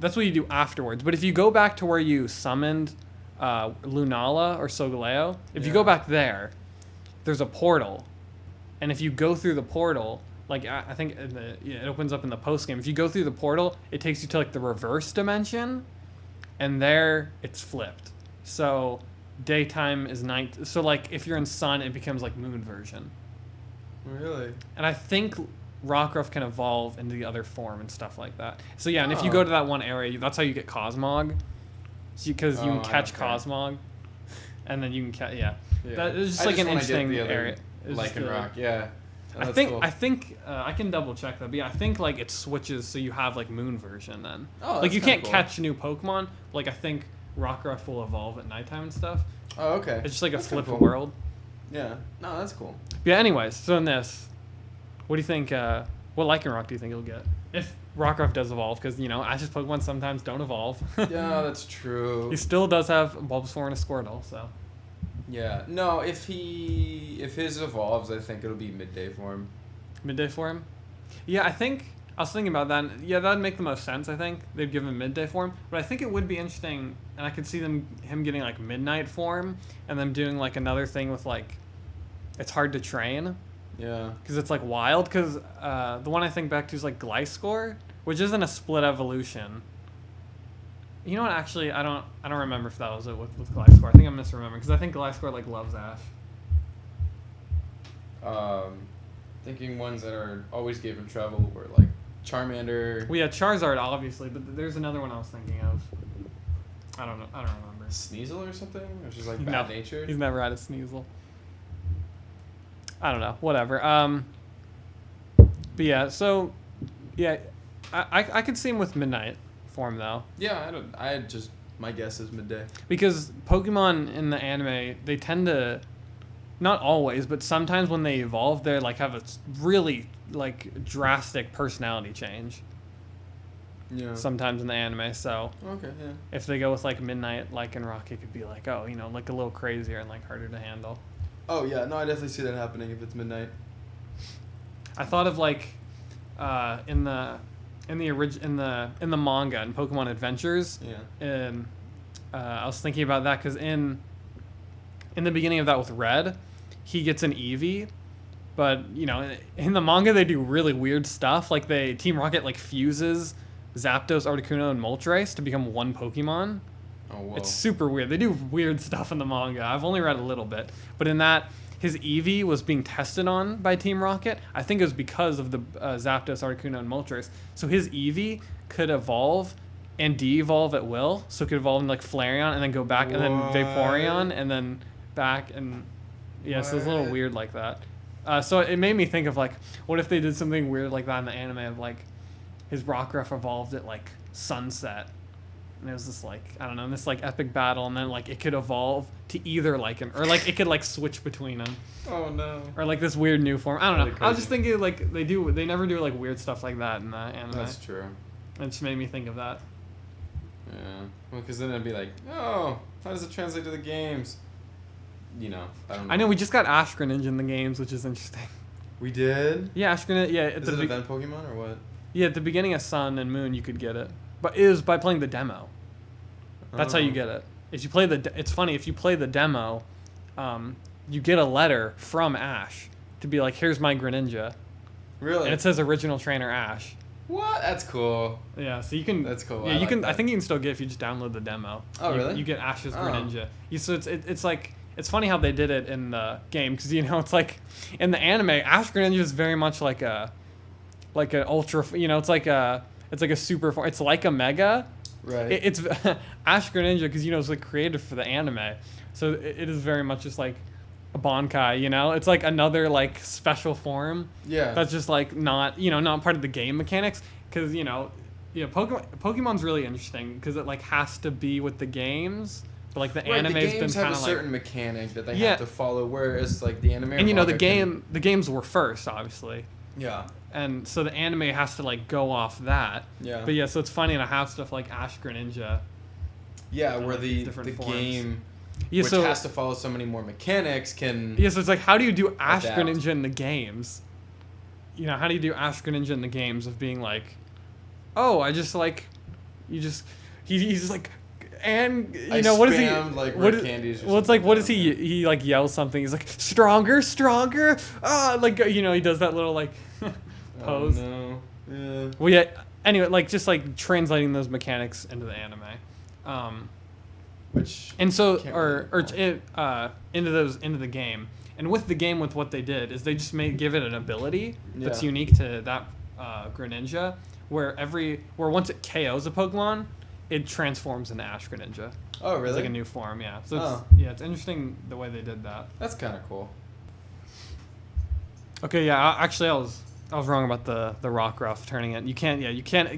that's what you do afterwards. But if you go back to where you summoned Lunala or Solgaleo, if you go back there's a portal, and if you go through the portal, like I think it opens up in the post game. If you go through the portal, it takes you to like the reverse dimension, and there it's flipped. So daytime is night. So like if you're in Sun, it becomes like Moon version. Really? And I think Rockruff can evolve into the other form and stuff like that. So yeah, and if you go to that one area, that's how you get Cosmog. Because you can catch Cosmog, and then you can catch That is just like an interesting area. Lycanroc, yeah. Oh, I think I can double check that, but yeah, I think like it switches so you have like Moon version then. Oh, like you can't cool. catch new Pokemon. Like I think Rockruff will evolve at nighttime and stuff. Oh, okay. It's just like that's a flip cool. world. Yeah. No, that's cool. Yeah. Anyways, so in this, what do you think? What Lycanroc do you think you'll get if Rockruff does evolve? Because Ash's Pokemon sometimes don't evolve. Yeah, that's true. He still does have Bulbasaur and a Squirtle, so. Yeah. No, if his evolves, I think it'll be midday form. Midday form? Yeah, I was thinking about that. Yeah, that'd make the most sense, I think. They'd give him midday form. But I think it would be interesting, and I could see him getting like midnight form, and then doing like another thing with like, it's hard to train. Yeah. because it's like wild. Because the one I think back to is like Gliscor, which isn't a split evolution. You know what? Actually, I don't remember if that was it with Gliscor. I think I'm misremembering because I think Gliscor like loves Ash. Thinking ones that are always gave him trouble were like Charmander. Well, yeah, Charizard obviously, but there's another one I was thinking of. I don't know. I don't remember. Sneasel or something, which is like No, bad natured. He's never had a Sneasel. I don't know. Whatever. But yeah, so yeah, I could see him with Midnight form though, Yeah, I just my guess is midday. because Pokemon in the anime they tend to, not always, but sometimes when they evolve, they like have a really like drastic personality change. Yeah. Sometimes in the anime, so Okay. Yeah. if they go with like Midnight, like in Rock, it could be like, oh, you know, like a little crazier and like harder to handle. Oh yeah. No, I definitely see that happening if it's midnight. I thought of like in the manga in Pokemon Adventures. Yeah. I was thinking about that because in the beginning of that with Red, he gets an Eevee, but you know in the manga they do really weird stuff. Like Team Rocket like fuses Zapdos, Articuno, and Moltres to become one Pokemon. Oh whoa. It's super weird. They do weird stuff in the manga. I've only read a little bit, but in that, his Eevee was being tested on by Team Rocket. I think it was because of the Zapdos, Articuno, and Moltres. So his Eevee could evolve and de-evolve at will. So it could evolve in like Flareon and then go back and then Vaporeon and then back and yeah. So it's a little What? weird like that. So it made me think of like, what if they did something weird like that in the anime of like, his Rockruff evolved at like sunset. And it was this like, I don't know, this like epic battle, and then like it could evolve to either like him, or like it could like switch between them, Oh no. or like this weird new form. I don't know. Really I was just crazy. thinking like they never do like weird stuff like that in the anime. That's true. It just made me think of that. Yeah. Well, because then it'd be like, oh, how does it translate to the games? You know, I don't know. I know we just got Ash Greninja in the games, which is interesting. We did. Yeah, Ash Greninja. Yeah, at Is the it event Pokemon or what? yeah at the beginning of Sun and Moon you could get it, but it was by playing the demo. That's how you get it. If you play it's funny, if you play the demo, you get a letter from Ash to be like, here's my Greninja, Really? and it says original trainer Ash. What? That's cool. Yeah, so you can. That's cool. Yeah, I you like can. I that. think you can still get it if you just download the demo. Oh, You- really? You get Ash's Oh. Greninja. So it's like it's funny how they did it in the game because you know it's like in the anime Ash Greninja is very much like an ultra. You know, it's like a super form. It's like a mega. Right. It's Ash Greninja because you know it's like created for the anime, so it is very much just like a Bankai. You know, it's like another like special form yeah. that's just like not part of the game mechanics because Pokemon's really interesting because it like has to be with the games, but like the right, anime's the been games have kind a of like certain mechanic that they Yeah. have to follow, whereas like the anime. and you know the manga the games were first obviously, Yeah. and so the anime has to like go off that. Yeah. But yeah, so it's funny to have stuff like Ash Greninja. Yeah, So, where like, the different forms. game, Yeah, which so has to follow so many more mechanics, can. yeah, so it's like how do you do Ash Adapt. Greninja in the games? You know, how do you do Ash Greninja in the games of being like, oh, I just like, he's just like, and you I know what is he? spammed, like, what red is- candies or well, it's like something. what is he? He like yells something. He's like stronger, stronger. Ah, like you know he does that little like pose. Oh no. Yeah. Well, yeah. Anyway, like just like translating those mechanics into the anime. Which. And so, Can't or really into the game, and with the game, with what they did is they just give it an ability that's Yeah. unique to that Greninja, where once it KOs a Pokemon, it transforms into Ash Greninja. Oh It's really? like a new form, yeah. So Oh. it's interesting the way they did that. That's kind of cool. Okay, yeah. Actually, I was wrong about the Rockruff turning it. You can't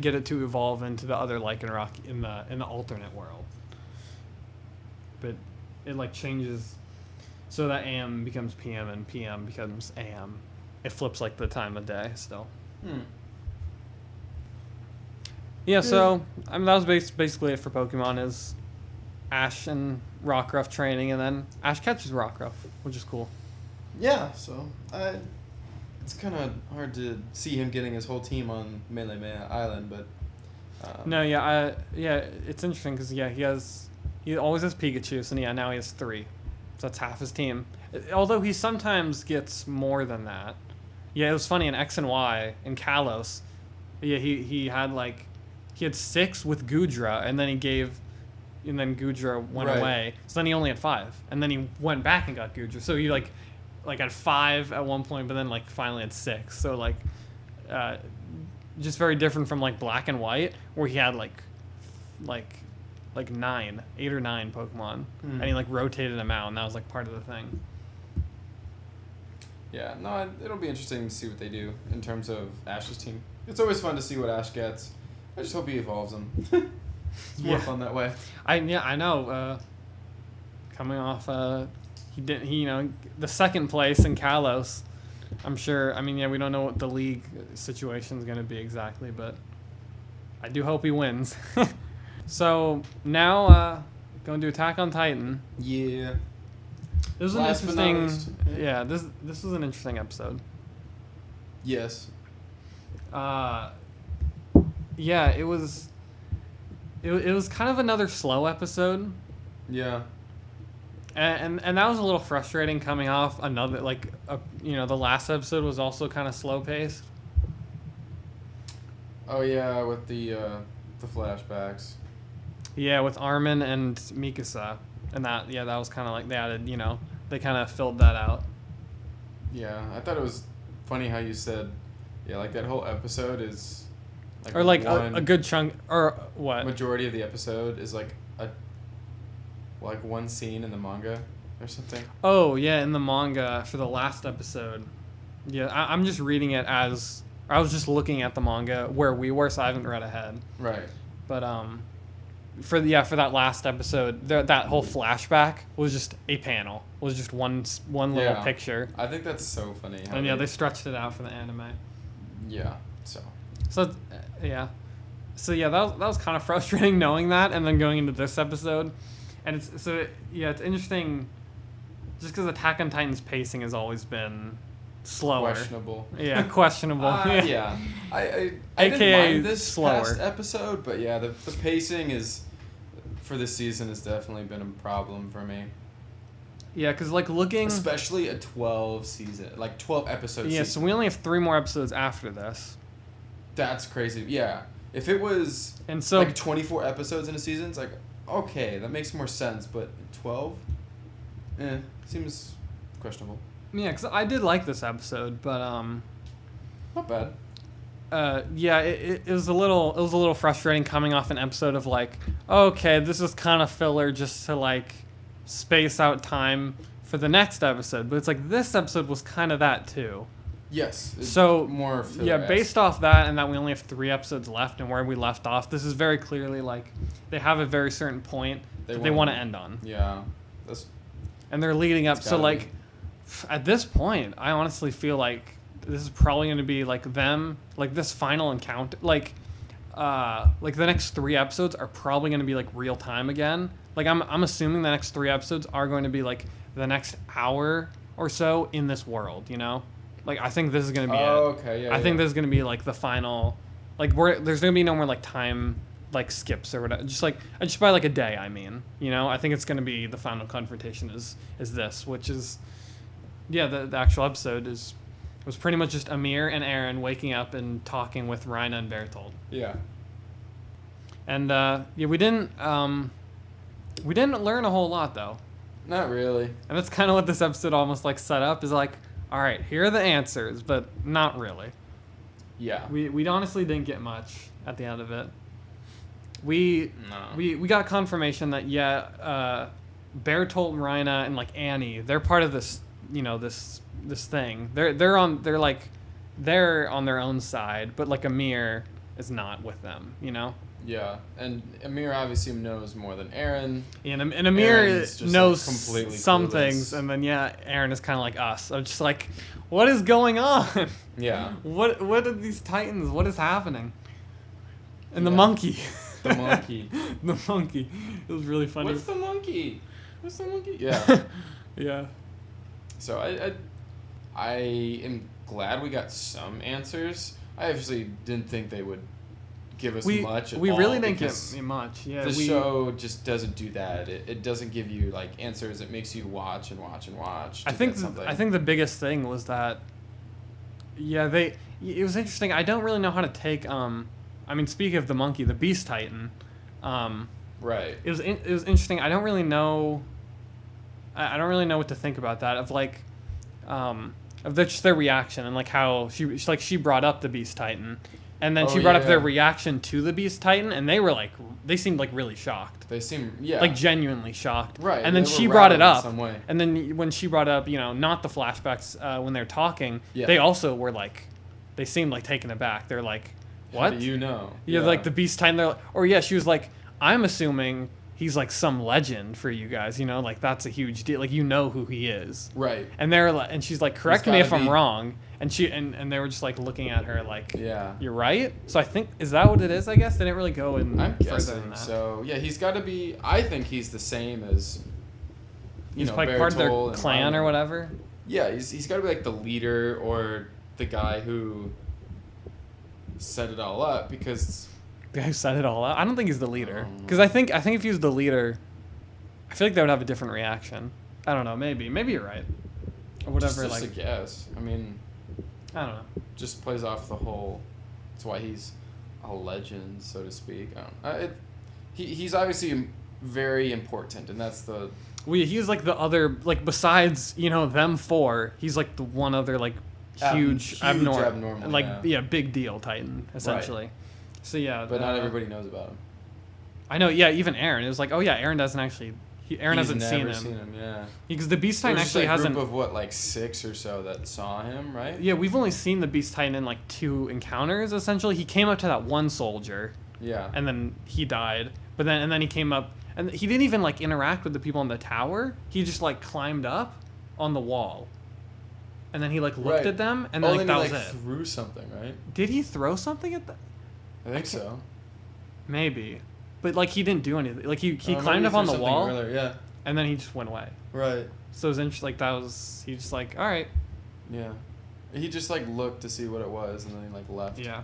get it to evolve into the other Lycanroc in the alternate world. But it like changes, so that AM becomes PM and PM becomes AM. It flips like the time of day still. Hmm. Yeah, so I mean that was basically it for Pokemon is Ash and Rockruff training, and then Ash catches Rockruff, which is cool. Yeah. So it's kind of hard to see him getting his whole team on Melemea Island, but. No, it's interesting because he always has Pikachu, so yeah, now he has 3, so that's half his team. Although he sometimes gets more than that, Yeah, it was funny in X and Y in Kalos. Yeah, he had like he had 6 with Gudra, and then then Gudra went Right. away. So then he only had 5, and then he went back and got Gudra. So he like had 5 at one point, but then like finally had 6. So like just very different from like Black and White, where he had like 8 or 9 Pokemon, and he like rotated them out, and that was like part of the thing. Yeah, no, it'll be interesting to see what they do in terms of Ash's team. It's always fun to see what Ash gets. I just hope he evolves them. It's more fun that way. I know. Coming off, he the second place in Kalos. I'm sure. I mean, yeah, we don't know what the league situation is going to be exactly, but I do hope he wins. So now, going to Attack on Titan. Yeah. This was an Last but not interesting. least. Yeah, this was an interesting episode. Yes. Yeah, it was. It was kind of another slow episode. Yeah. And that was a little frustrating coming off another the last episode was also kind of slow paced. Oh yeah, with the flashbacks. Yeah, with Armin and Mikasa, and that was kind of like they added, they kind of filled that out. Yeah, I thought it was funny how you said, yeah, like that whole episode is like Or like a good chunk, or what? majority of the episode is like one scene in the manga or something. Oh yeah, in the manga for the last episode. Yeah, I'm just reading it as I was just looking at the manga where we were, so I haven't read ahead. Right. But for that last episode, that whole flashback was just a panel. Was just one little Yeah. picture. I think that's so funny. How And yeah, they stretched it out for the anime. Yeah. So. So yeah. So yeah, that was kind of frustrating knowing that, and then going into this episode, and it's interesting, just because Attack on Titan's pacing has always been slower. Questionable. Yeah, questionable. Yeah. I AKA didn't mind this slower. past episode, but yeah, the pacing for this season has definitely been a problem for me. Yeah, because like looking. Especially a 12 episode Yeah, season. so we only have 3 more episodes after this. That's crazy. Yeah. If it was And so 24 episodes in a season, it's like, okay, that makes more sense, but 12? Seems questionable. yeah, because I did like this episode, but Not bad. yeah, it was a little frustrating coming off an episode of like, okay, this is kind of filler just to like space out time for the next episode, but it's like this episode was kind of that too. Yes. It's So more yeah, filler-esque. based off that and that we only have 3 episodes left and where we left off, this is very clearly like they have a very certain point that they want to end on, Yeah. That's and they're leading up. It's So gotta like at this point, I honestly feel like this is probably going to be like them, like this final encounter, like the next 3 episodes are probably going to be like real time again. Like I'm assuming the next 3 episodes are going to be like the next hour or so in this world, Like I think this is going to be it. okay, yeah. I think yeah. this is going to be like the final, like there's going to be no more like time like skips or whatever. Just by like a day, I mean. I think it's going to be the final confrontation is this, which is yeah, the actual episode was pretty much just Amir and Eren waking up and talking with Reina and Bertold. Yeah. And yeah, we didn't learn a whole lot though. Not really. And that's kind of what this episode almost like set up is like, all right, here are the answers, but not really. Yeah. We honestly didn't get much at the end of it. We got confirmation that Bertolt, Reina, and like Annie, they're part of this, this thing. They're on their own side, but like Amir is not with them, Yeah. And Amir obviously knows more than Eren. And Amir Eren's just, knows like, completely some clueless. things, and then Eren is kind of like us. I'm just like, what is going on? Yeah. What are these Titans? What is happening? And the Yeah. monkey. The monkey. The monkey. It was really funny. What's the monkey? Yeah. Yeah. So I am glad we got some answers. I obviously didn't think they would give us much at we all really didn't because get much. Yeah. the show just doesn't do that. It doesn't give you like answers. It makes you watch and watch and watch. I think the biggest thing was that Yeah, it was interesting. I don't really know how to take I mean, speaking of the monkey, the Beast Titan, Right. it was interesting. I don't really know. I don't really know what to think about that. Of like, just their reaction and like how she brought up the Beast Titan, and then Oh, she brought up their yeah. reaction to the Beast Titan, and they seemed like really shocked, They seem, yeah. like genuinely shocked. Right, And then they were she brought it rattled in up, some way. and then when she brought up, not the flashbacks when they're talking, Yeah. they also were like, they seemed like taken aback. They're like, what? How do you know? Yeah, like the Beast Titan. They're like, or yeah, she was like, I'm assuming he's like some legend for you guys. Like that's a huge deal. Like who he is. Right. And they're like, and she's like, correct me gotta if I'm be- wrong. And she and they were just like looking at her like, Yeah. you're right. So I think is that what it is? I guess they didn't really go in I'm further guessing than that. so. Yeah, he's got to be. I think he's the same as. He's like part of their Bertolt and clan or Rhino. whatever. Yeah, he's got to be like the leader or the guy who set it all up because. The guy who set it all up. I don't think he's the leader Oh. because I think if he was the leader, I feel like they would have a different reaction. I don't know. Maybe you're right. Or whatever. Just like a guess. I mean, I don't know. just plays off the whole. That's why he's a legend, so to speak. I don't. He's obviously very important, and that's the. He's like the other, like besides them four, he's like the one other like huge abnormal, like yeah. big deal Titan essentially. So yeah, But not everybody knows about him. I know. Yeah, even Aaron. It was like, oh yeah, Aaron doesn't actually. Aaron He's hasn't never seen him Yeah. because the Beast Titan There's just actually a hasn't. group of what, like 6 or so that saw him, right? Yeah, we've only seen the Beast Titan in like 2 encounters essentially. He came up to that one soldier, Yeah. and then he died. But then he came up, and he didn't even like interact with the people in the tower. He just like climbed up on the wall, and then he like looked Right. at them, and then like then that he, was it. threw something, right? Did he throw something at that? I think so. Maybe, but like he didn't do anything. Like he Maybe climbed up threw on the something wall, earlier, yeah. and then he just went away. Right. So it was interesting. Like that was he just like, all right, Yeah. He just like looked to see what it was, and then he like left. yeah,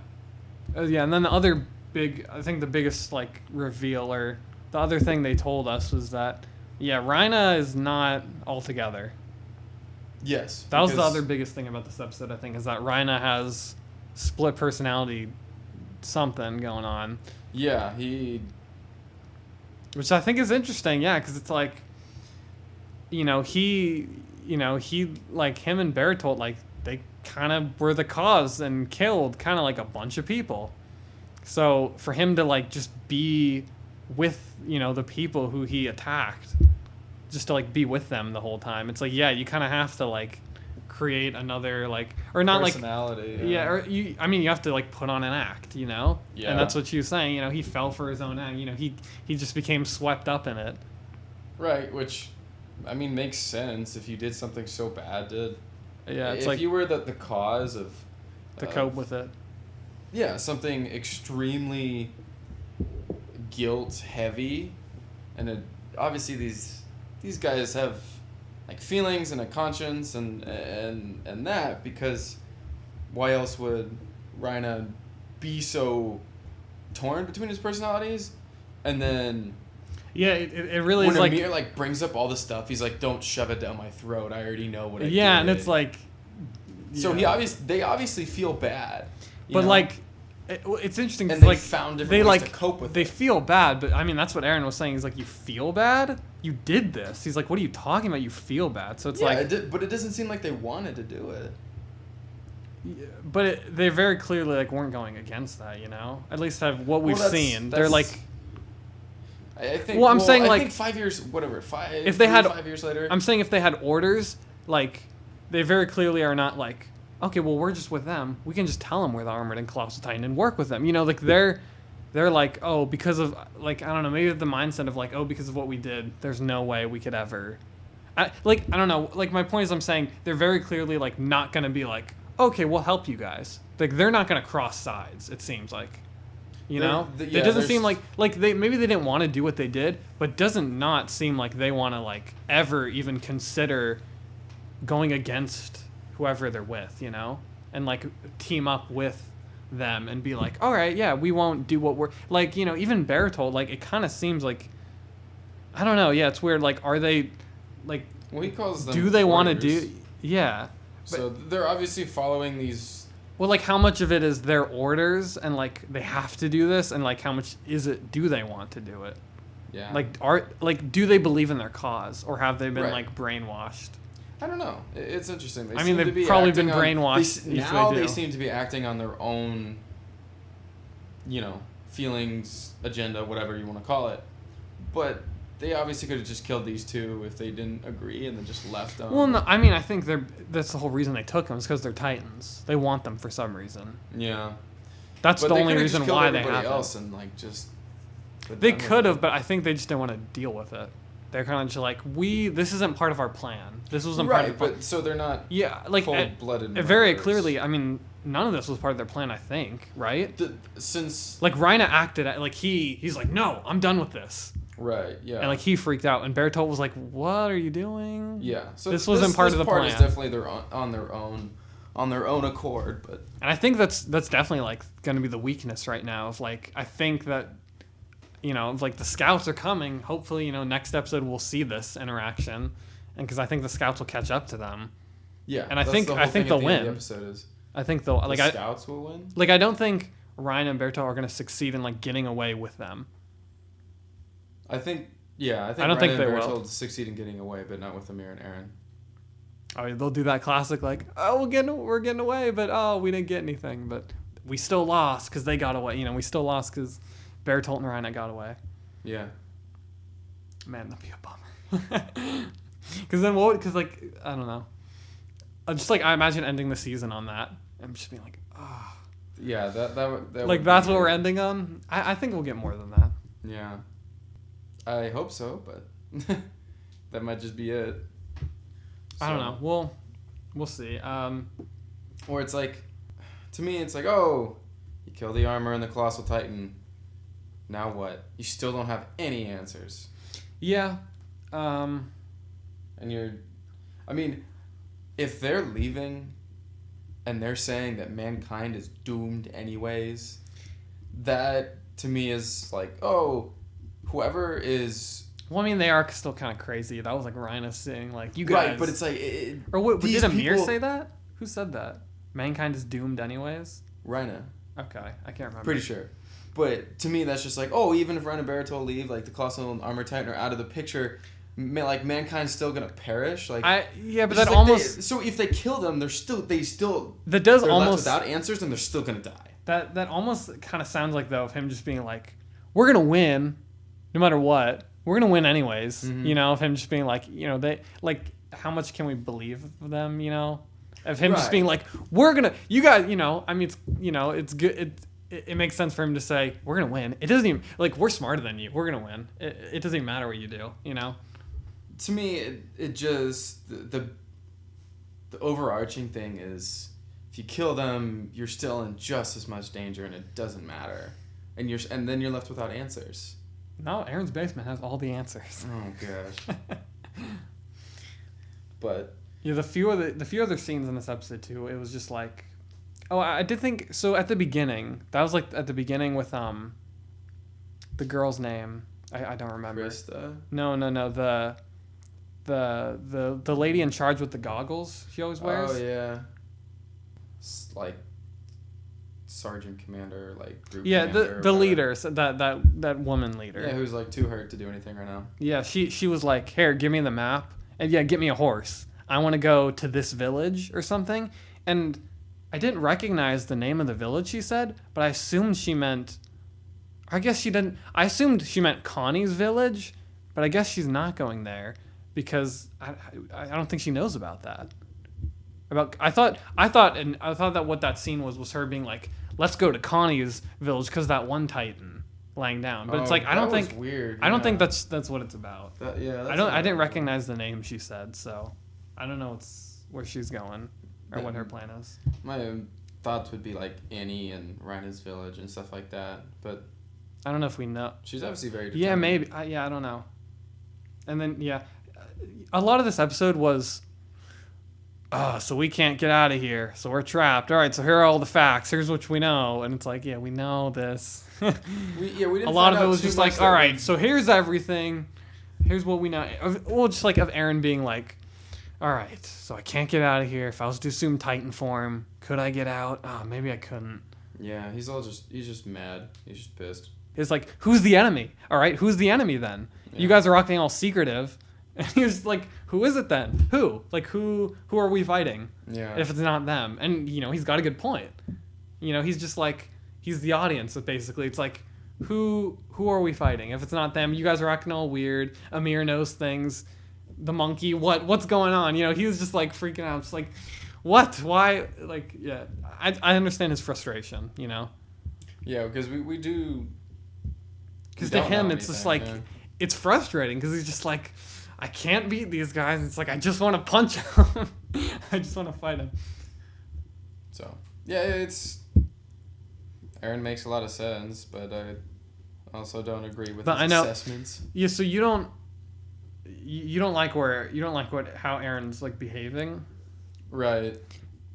yeah. And then the other I think the biggest like reveal or the other thing they told us was that Rhina is not all together. Yes. That was the because- other biggest thing about this episode, I think, is that Rhina has split personality something going on, Yeah, he. which I think is interesting. Yeah, because it's like, he like him and Bertolt, like they kind of were the cause and killed kind of like a bunch of people. So for him to like just be with the people who he attacked, just to like be with them the whole time, it's like you kind of have to like create another like or not like personality. or you have to like put on an act, Yeah. and that's what she was saying. He fell for his own act. He just became swept up in it. Right, which, I mean, makes sense if you did something so bad to. Yeah, it's if like you were the cause of. to cope with it. Yeah, something extremely guilt heavy, and obviously these guys have like feelings and a conscience and that, because why else would Rhina be so torn between his personalities? And then Yeah, it really when is like Amir like brings up all the stuff, he's like, "Don't shove it down my throat. I already know what I did." and it's like So yeah. they obviously feel bad. you But know? like, it's interesting. And 'cause, they like found different they ways like to cope with they it. feel bad, but I mean that's what Aaron was saying. He's like, you feel bad? You did this. He's like, what are you talking about? You feel bad. So it's Yeah, like, but it doesn't seem like they wanted to do it. but they very clearly like weren't going against that. At least have what we've Well, that's- seen. They're that's- like, I think. Well, I'm saying, I like- think 5 years, whatever. If they had- 5 years later. I'm saying if they had orders, like they very clearly are not like, okay, well we're just with them. We can just tell them we're the Armored and Colossal Titan and work with them. Like they're like, oh, because of like I don't know, maybe the mindset of like, oh, because of what we did, there's no way we could ever. I don't know. Like my point is, I'm saying they're very clearly like not gonna be like, okay, we'll help you guys. Like they're not gonna cross sides. It seems like. Yeah, It doesn't seem there's- like they maybe they didn't want to do what they did, but doesn't not seem like they want to like ever even consider going against whoever they're with, and like team up with them and be like, all right, yeah, we won't do what we're like, even Bertolt, like it kind of seems like, I don't know, yeah, it's weird. Like, are they like, Well, he calls them. do they want to warriors. do? Yeah, So they're obviously following these Well, like how much of it is their orders and like they have to do this, and like how much is it do they want to do it? Yeah. Like do they believe in their cause, or have they been Right. like brainwashed? I don't know. It's interesting. They I mean, seem to they've be probably acting been on- brainwashed They, if now they they do. seem to be acting on their own, feelings, agenda, whatever you want to call it. But they obviously could have just killed these two if they didn't agree and then just left them. Well, no, I mean, I think that's the whole reason they took them is because they're Titans. They want them for some reason. Yeah. That's But the they only could've just reason killed why they everybody have else it. and like just. put They them with could it. have, but I think they just didn't want to deal with it. They're kind of just like, this isn't part of our plan. This wasn't part of Right, the plan. but so they're not Yeah, like cold-blooded. very murderers. clearly. I mean, none of this was part of their plan. I think, right? Since Like Rhina acted like he's like, no, I'm done with this, right, yeah, and like he freaked out, and Bertolt was like, what are you doing? yeah. So this wasn't part of the plan. Is definitely on their own accord, but And I think that's definitely like going to be the weakness right now. Of like, I think that of like the scouts are coming. Hopefully, next episode we'll see this interaction, and because I think the scouts will catch up to them. yeah. And I that's think- the I whole think thing they'll at the end of win. The episode is I think they'll the scouts will win. like I don't think Ryan and Bertolt are going to succeed in like getting away with them. I think yeah. I think I don't think Ryan and they will. Bertolt succeed in getting away, but not with Amir and Aaron. Oh, they'll do that classic like, oh, we're getting away, but oh, we didn't get anything, but we still lost because they got away. We still lost because Bertolt and Ryan got away. Yeah. Man, that'd be a bummer. Because then what? Because like I don't know. Just like I imagine ending the season on that and just being like, ah. Yeah. That Like would that's be what we're weird. ending on. I think we'll get more than that. Yeah. I hope so, but that might just be it. I don't So- know. We'll see. Or it's like, to me, it's like, oh, you kill the armor and the Colossal Titan. Now what? You still don't have any answers. Yeah. And I mean, if they're leaving and they're saying that mankind is doomed anyways, that to me is like, oh, whoever is. Well, I mean, they are still kind of crazy. That was like Rhina saying, like, you guys. Right, but it's like. Or what, these did Amir people- say that? Who said that? Mankind is doomed anyways? Rhina. Okay, I can't remember. Pretty sure. But to me, that's just like, oh, even if Rhina and Bertolt leave, like the Colossal and Armor Titan are out of the picture, like mankind's still gonna perish. Like Yeah, but it's that like almost so if they kill them, they still that does they're almost left without answers, and they're still gonna die. that almost kind of sounds like though of him just being like, we're gonna win, no matter what. We're gonna win anyways. Mhm. Of him just being like, they like, how much can we believe them? Of him just Right. being like, we're gonna, you guys, I mean, it's it's good. It makes sense for him to say we're gonna win. It doesn't even like we're smarter than you. We're gonna win. It doesn't even matter what you do. To me, it just the overarching thing is if you kill them, you're still in just as much danger, and it doesn't matter, and then you're left without answers. No, Aaron's basement has all the answers. Oh gosh. But Yeah, the few other scenes in this episode too, it was just like, oh, I did think so at the beginning. That was like at the beginning with the girl's name. I don't remember. Krista. No, the lady in charge with the goggles she always wears. Oh yeah. Like sergeant commander, like group. Yeah, commander or the whatever. leader, so that woman leader. Yeah, who's like too hurt to do anything right now. Yeah, she was like, here, give me the map, and yeah, get me a horse. I want to go to this village or something. And I didn't recognize the name of the village she said, but I assumed she meant, I guess she didn't, I assumed she meant Connie's village, but I guess she's not going there because I don't think she knows about that. I thought that what that scene was her being like, let's go to Connie's village because that one Titan laying down. But it's like, I don't that was think, weird. I don't yeah. think that's what it's about. That's I didn't recognize the name she said, so I don't know where she's going or what her plan is. My thoughts would be like Annie and Rhina's village and stuff like that, but I don't know if we know. she's obviously very Yeah, determined. maybe. I don't know. And then a lot of this episode was, so we can't get out of here, so we're trapped. All right, so here are all the facts. Here's what we know, and it's like, yeah, we know this. We didn't A lot find of it out was too just much like, that all right, we- so here's everything. Here's what we know. Well, just like of Aaron being like, all right, so I can't get out of here. If I was to assume Titan form, could I get out? Maybe I couldn't. Yeah, he's just mad. He's just pissed. It's like, who's the enemy? All right, who's the enemy then? Yeah. You guys are acting all secretive. And he was like, who is it then? Who? Like, who are we fighting? Yeah. If it's not them. And, he's got a good point. He's just like, he's the audience, basically. It's like, who are we fighting? If it's not them, you guys are acting all weird. Amir knows things. The monkey, what's going on? He was just like freaking out. Just like, what? Why? Like, yeah. I understand his frustration, Yeah, because we do... Because to him, it's just like, it's frustrating because he's just like, I can't beat these guys. It's like, I just want to punch them. I just want to fight him. So, yeah, Eren makes a lot of sense, but I also don't agree with his assessments. Yeah, so you don't like how Eren's like behaving. Right.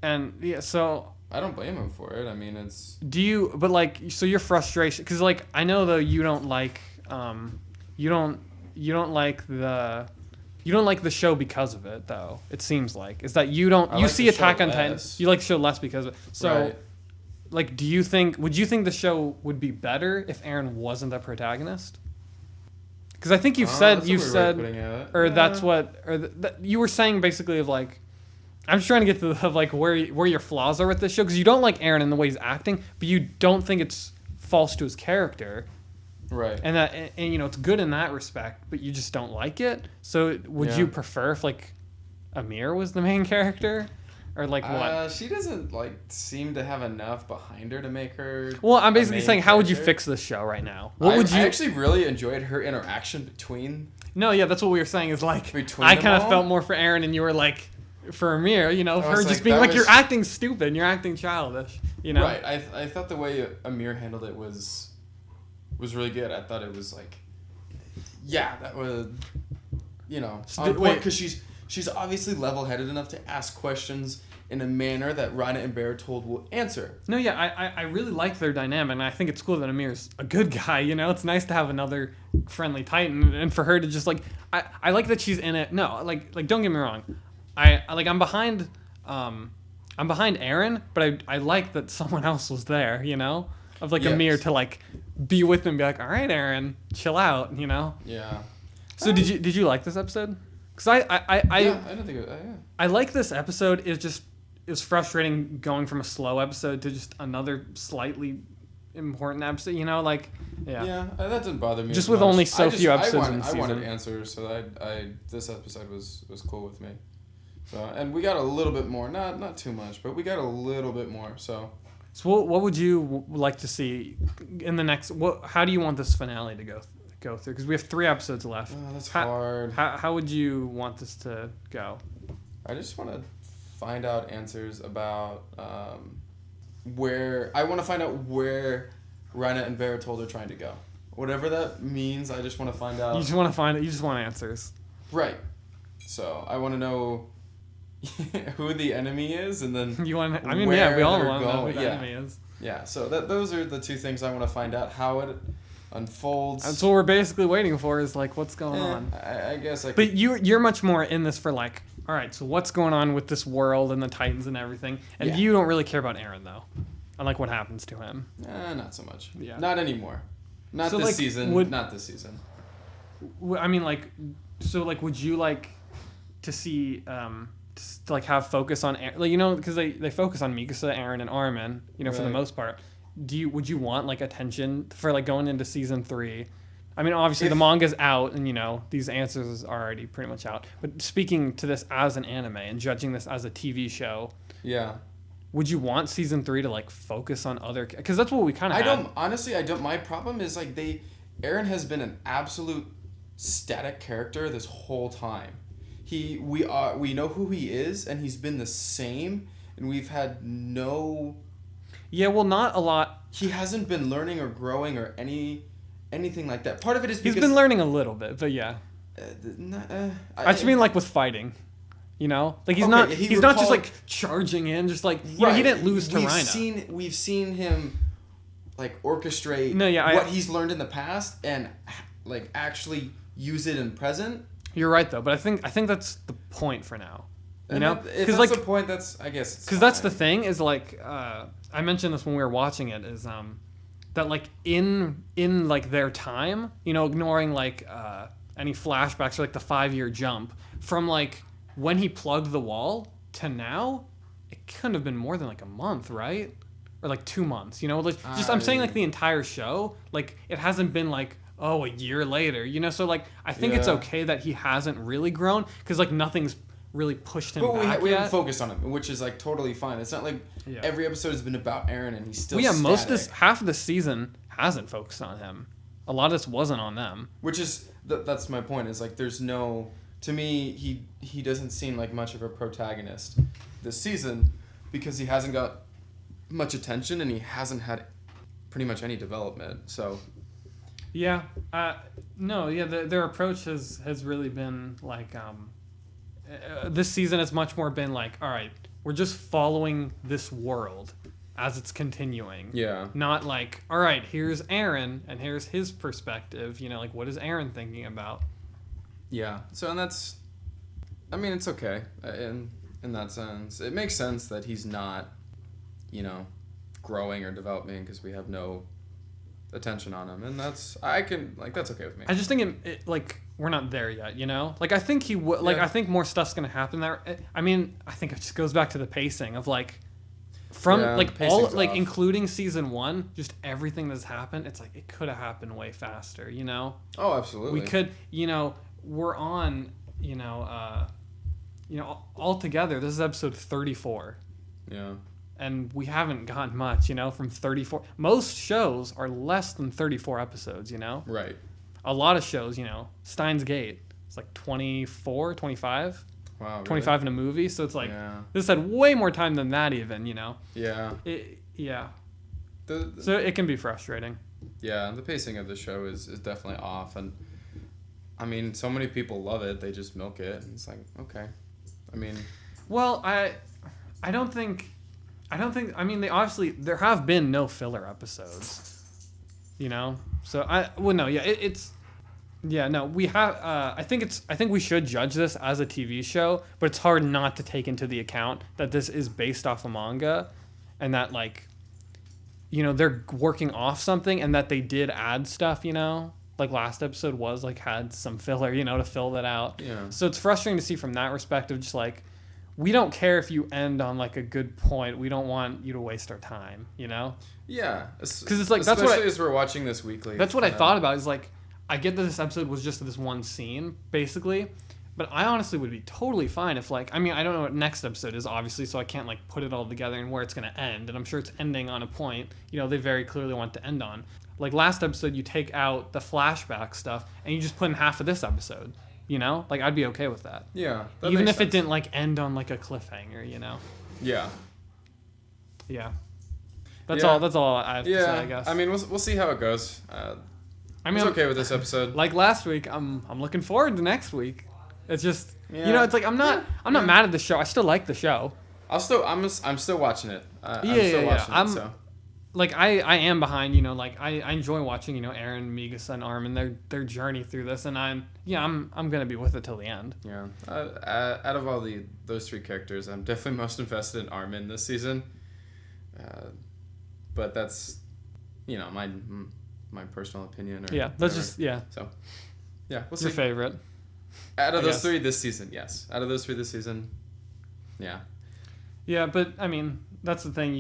And yeah, so I don't blame him for it. I mean, but like, so your frustration, because like, I know though you don't like the show because of it though. It seems like is that you like see the Attack show on Titan. less. You like the show less because of it. So, right. like, would you think the show would be better if Eren wasn't the protagonist? Because I think you said, that's what, you were saying basically of like, I'm just trying to get to the, of like where your flaws are with this show, because you don't like Eren in the way he's acting, but you don't think it's false to his character, right? And that, and it's good in that respect, but you just don't like it. So would you prefer if like Amir was the main character, or like what? She doesn't like seem to have enough behind her to make her. Well, I'm basically saying, how would you fix this show right now? I actually really enjoyed her interaction between. No, yeah, that's what we were saying. Is like between I kind of felt more for Eren, and you were like for Amir. Her just being like, you're acting stupid, you're acting childish. Right. I thought the way Amir handled it was really good. I thought it was like, yeah, that was, on point, because she's obviously level-headed enough to ask questions in a manner that Reiner and Bertold will answer. No, yeah, I really like their dynamic, and I think it's cool that Amir's a good guy, It's nice to have another friendly Titan, and for her to just, like, I like that she's in it. No, like don't get me wrong. I'm behind Eren, but I like that someone else was there, Of, like, yes. Amir to, like, be with him and be like, all right, Eren, chill out, Yeah. So did you like this episode? Because I don't think it, yeah. I like this episode. It's frustrating going from a slow episode to just another slightly important episode. Like, yeah. Yeah, that didn't bother me. Just with only so few episodes in the season. I wanted season. answers, so this episode was cool with me. So, and we got a little bit more, not too much, but we got a little bit more. So what would you like to see in the next? How do you want this finale to go through? Because we have 3 episodes left. Oh, that's hard. How would you want this to go? I just want to find out answers about where Reiner and Bertold are trying to go. Whatever that means, I just want to find out. You just want to find it. You just want answers. Right. So I want to know who the enemy is, and then we all want to know who the enemy is. Yeah. So those are the 2 things I want to find out, how it unfolds. That's what we're basically waiting for, is like, what's going on. I guess I could. But you're much more in this for like, all right, so what's going on with this world and the Titans and everything, and you don't really care about Eren though, and like what happens to him. Not so much. Yeah. Not anymore. Not this season. Not this season. I mean, like, so like, would you like to see to like have focus on like, because they focus on Mikasa, Eren, and Armin, for the most part. Would you want like attention for like going into season 3? I mean, obviously the manga's out, and these answers are already pretty much out. But speaking to this as an anime and judging this as a TV show, yeah, would you want season 3 to like focus on other? Because that's what we kind of. I don't. My problem is like Eren has been an absolute static character this whole time. We know who he is, and he's been the same, and we've had no. Yeah, well, not a lot. He hasn't been learning or growing or anything like that. Part of it is because he's been learning a little bit, but yeah. I just mean like with fighting, like he's not just like charging in, just like he didn't lose to Reiner. We've seen him like orchestrate what he's learned in the past and like actually use it in present. You're right though, but I think that's the point for now. You And know, if because that's the point, that's I guess it's because that's the fine. thing is like I mentioned this when we were watching it is that like in like their time, you know, ignoring like any flashbacks or like the 5-year jump from like when he plugged the wall to now, it couldn't have been more than like a month, right? Or like 2 months, you know, like just I'm saying like the entire show, like it hasn't been like oh a year later, you know, so like I think it's Yeah. okay that he hasn't really grown because like nothing's really pushed him But back we yet. haven't focused on him, which is like totally fine. It's not like Yeah. every episode has been about Aaron and he's still Well, yeah, most of static, this half of the season hasn't focused on him. A lot of this wasn't on them. which is that's my point. Is like there's no to me he doesn't seem like much of a protagonist this season because he hasn't got much attention and he hasn't had pretty much any development. So Yeah. No. Yeah. Their approach has really been like this season has much more been like, all right, we're just following this world as it's continuing. yeah, Not like, all right, here's Aaron and here's his perspective. You know, like what is Aaron thinking about? yeah. So and that's, I mean, it's okay in that sense. It makes sense that he's not, you know, growing or developing because we have no attention on him, and that's that's okay with me. I just think it like we're not there yet, you know. Like I think he would. Like Yeah. I think more stuff's gonna happen there. I mean, I think it just goes back to the pacing of like from Yeah, like the all pacing's like off. including season 1, just everything that's happened. It's like it could have happened way faster, you know. Oh, absolutely. We could, you know, we're on, altogether. This is episode 34. Yeah. And we haven't gotten much, you know, from 34. Most shows are less than 34 episodes, you know? Right. A lot of shows, you know, Steins Gate, it's like 24, 25, Wow. Really? 25 in a movie. So it's like, Yeah. this had way more time than that even, you know? Yeah. Yeah. The So it can be frustrating. yeah, the pacing of the show is definitely off, and I mean, so many people love it. They just milk it, and it's like, okay. I mean, Well, I don't think, I mean, there have been no filler episodes, you know? So we have, I think we should judge this as a TV show, but it's hard not to take into the account that this is based off a manga and that like, you know, they're working off something and that they did add stuff, you know? Like last episode was like had some filler, you know, to fill that out. yeah. So it's frustrating to see from that perspective, just like, we don't care if you end on like a good point. We don't want you to waste our time, you know? Yeah. 'Cause it's like, that's what especially as we're watching this weekly. That's what I you know. thought about is like, I get that this episode was just this one scene, basically, but I honestly would be totally fine if like, I mean, I don't know what next episode is, obviously, so I can't like put it all together and where it's going to end. And I'm sure it's ending on a point, you know, they very clearly want to end on. Like last episode, you take out the flashback stuff and you just put in half of this episode, you know? Like I'd be okay with that. Yeah. that Even makes if it sense. didn't like end on like a cliffhanger, you know? Yeah. Yeah. That's Yeah. all I have to Yeah. say, I guess. I mean, we'll see how it goes. I mean, I'm okay with this episode. like last week, I'm looking forward to next week. It's just you Yeah. know, it's like I'm not mad at the show. I still like the show. I'm still watching it. I'm Yeah, still yeah, watching yeah. it. So. Like I am behind, you know, like I enjoy watching, you know, Aaron, Migasa, and Armin their journey through this, and I'm gonna be with it till the end. Yeah. Out of all those three characters, I'm definitely most invested in Armin this season. But that's, you know, my personal opinion. Or Yeah, that's whatever. just yeah. So, yeah, we'll What's your see. favorite? Out of I those guess. three this season, yes. Out of those three this season, yeah. Yeah, but I mean, that's the thing.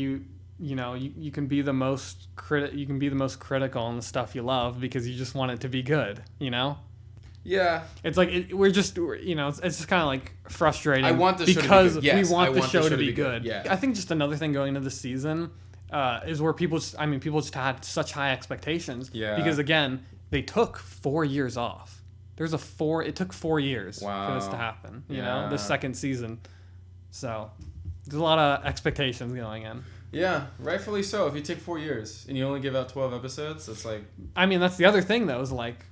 You know, you can be the most critical on the stuff you love because you just want it to be good. You know. Yeah. It's like we're you know, it's just kind of like frustrating. I want the show to be because good. Yes, we want I the want show to be good. Yeah. I think just another thing going into the season is where people just had such high expectations. Yeah. Because again, they took 4 years off. It took 4 years for this to Wow. happen. You Yeah. know, the second season. So there's a lot of expectations going in. Yeah, rightfully so. If you take 4 years and you only give out 12 episodes, it's like, I mean, that's the other thing though, is like,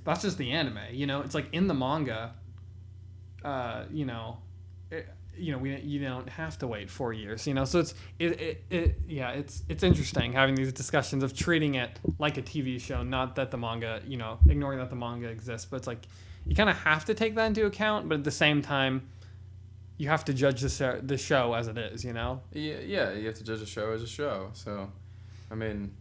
that's just the anime, you know. It's like in the manga, you know, you don't have to wait 4 years, you know. So it's interesting having these discussions of treating it like a TV show, not that the manga, you know, ignoring that the manga exists, but it's like, you kind of have to take that into account, but at the same time, you have to judge the show as it is, you know? Yeah, you have to judge a show as a show. So, I mean,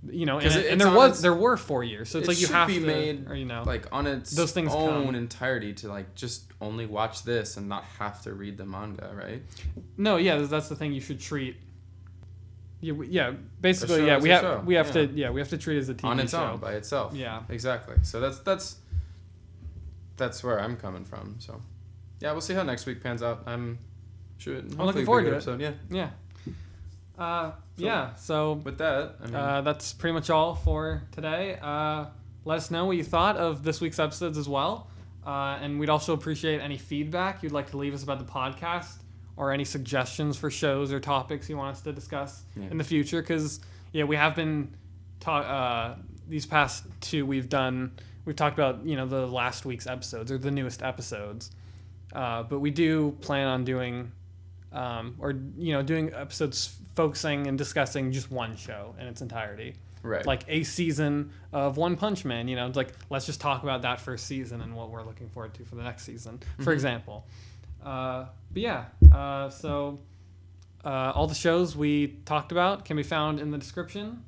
You know, 'Cause and it's there were 4 years, so it's it like you should have be to, made or, you know, like on its those things own come. entirety to like just only watch this and not have to read the manga, right? no, yeah, that's the thing. You should treat. Yeah, A basically, show yeah, is we a have show, we have yeah. to we have to treat it as a TV On its show. own by itself. Yeah. Exactly. So that's where I'm coming from. So, yeah, we'll see how next week pans out. I'm looking forward to it. episode. Yeah. Yeah. So- Yeah. So With that, I mean, that's pretty much all for today. Let us know what you thought of this week's episodes as well. And we'd also appreciate any feedback you'd like to leave us about the podcast or any suggestions for shows or topics you want us to discuss Yeah. in the future. Because, yeah, we have been these past 2 we've talked about, you know, the last week's episodes or the newest episodes. But we do plan on doing doing episodes focusing and discussing just one show in its entirety. right. Like a season of One Punch Man, you know, it's like, let's just talk about that first season and what we're looking forward to for the next season, for example. But yeah, so all the shows we talked about can be found in the description.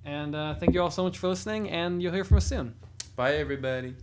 And thank you all so much for listening, and you'll hear from us soon. Bye, everybody.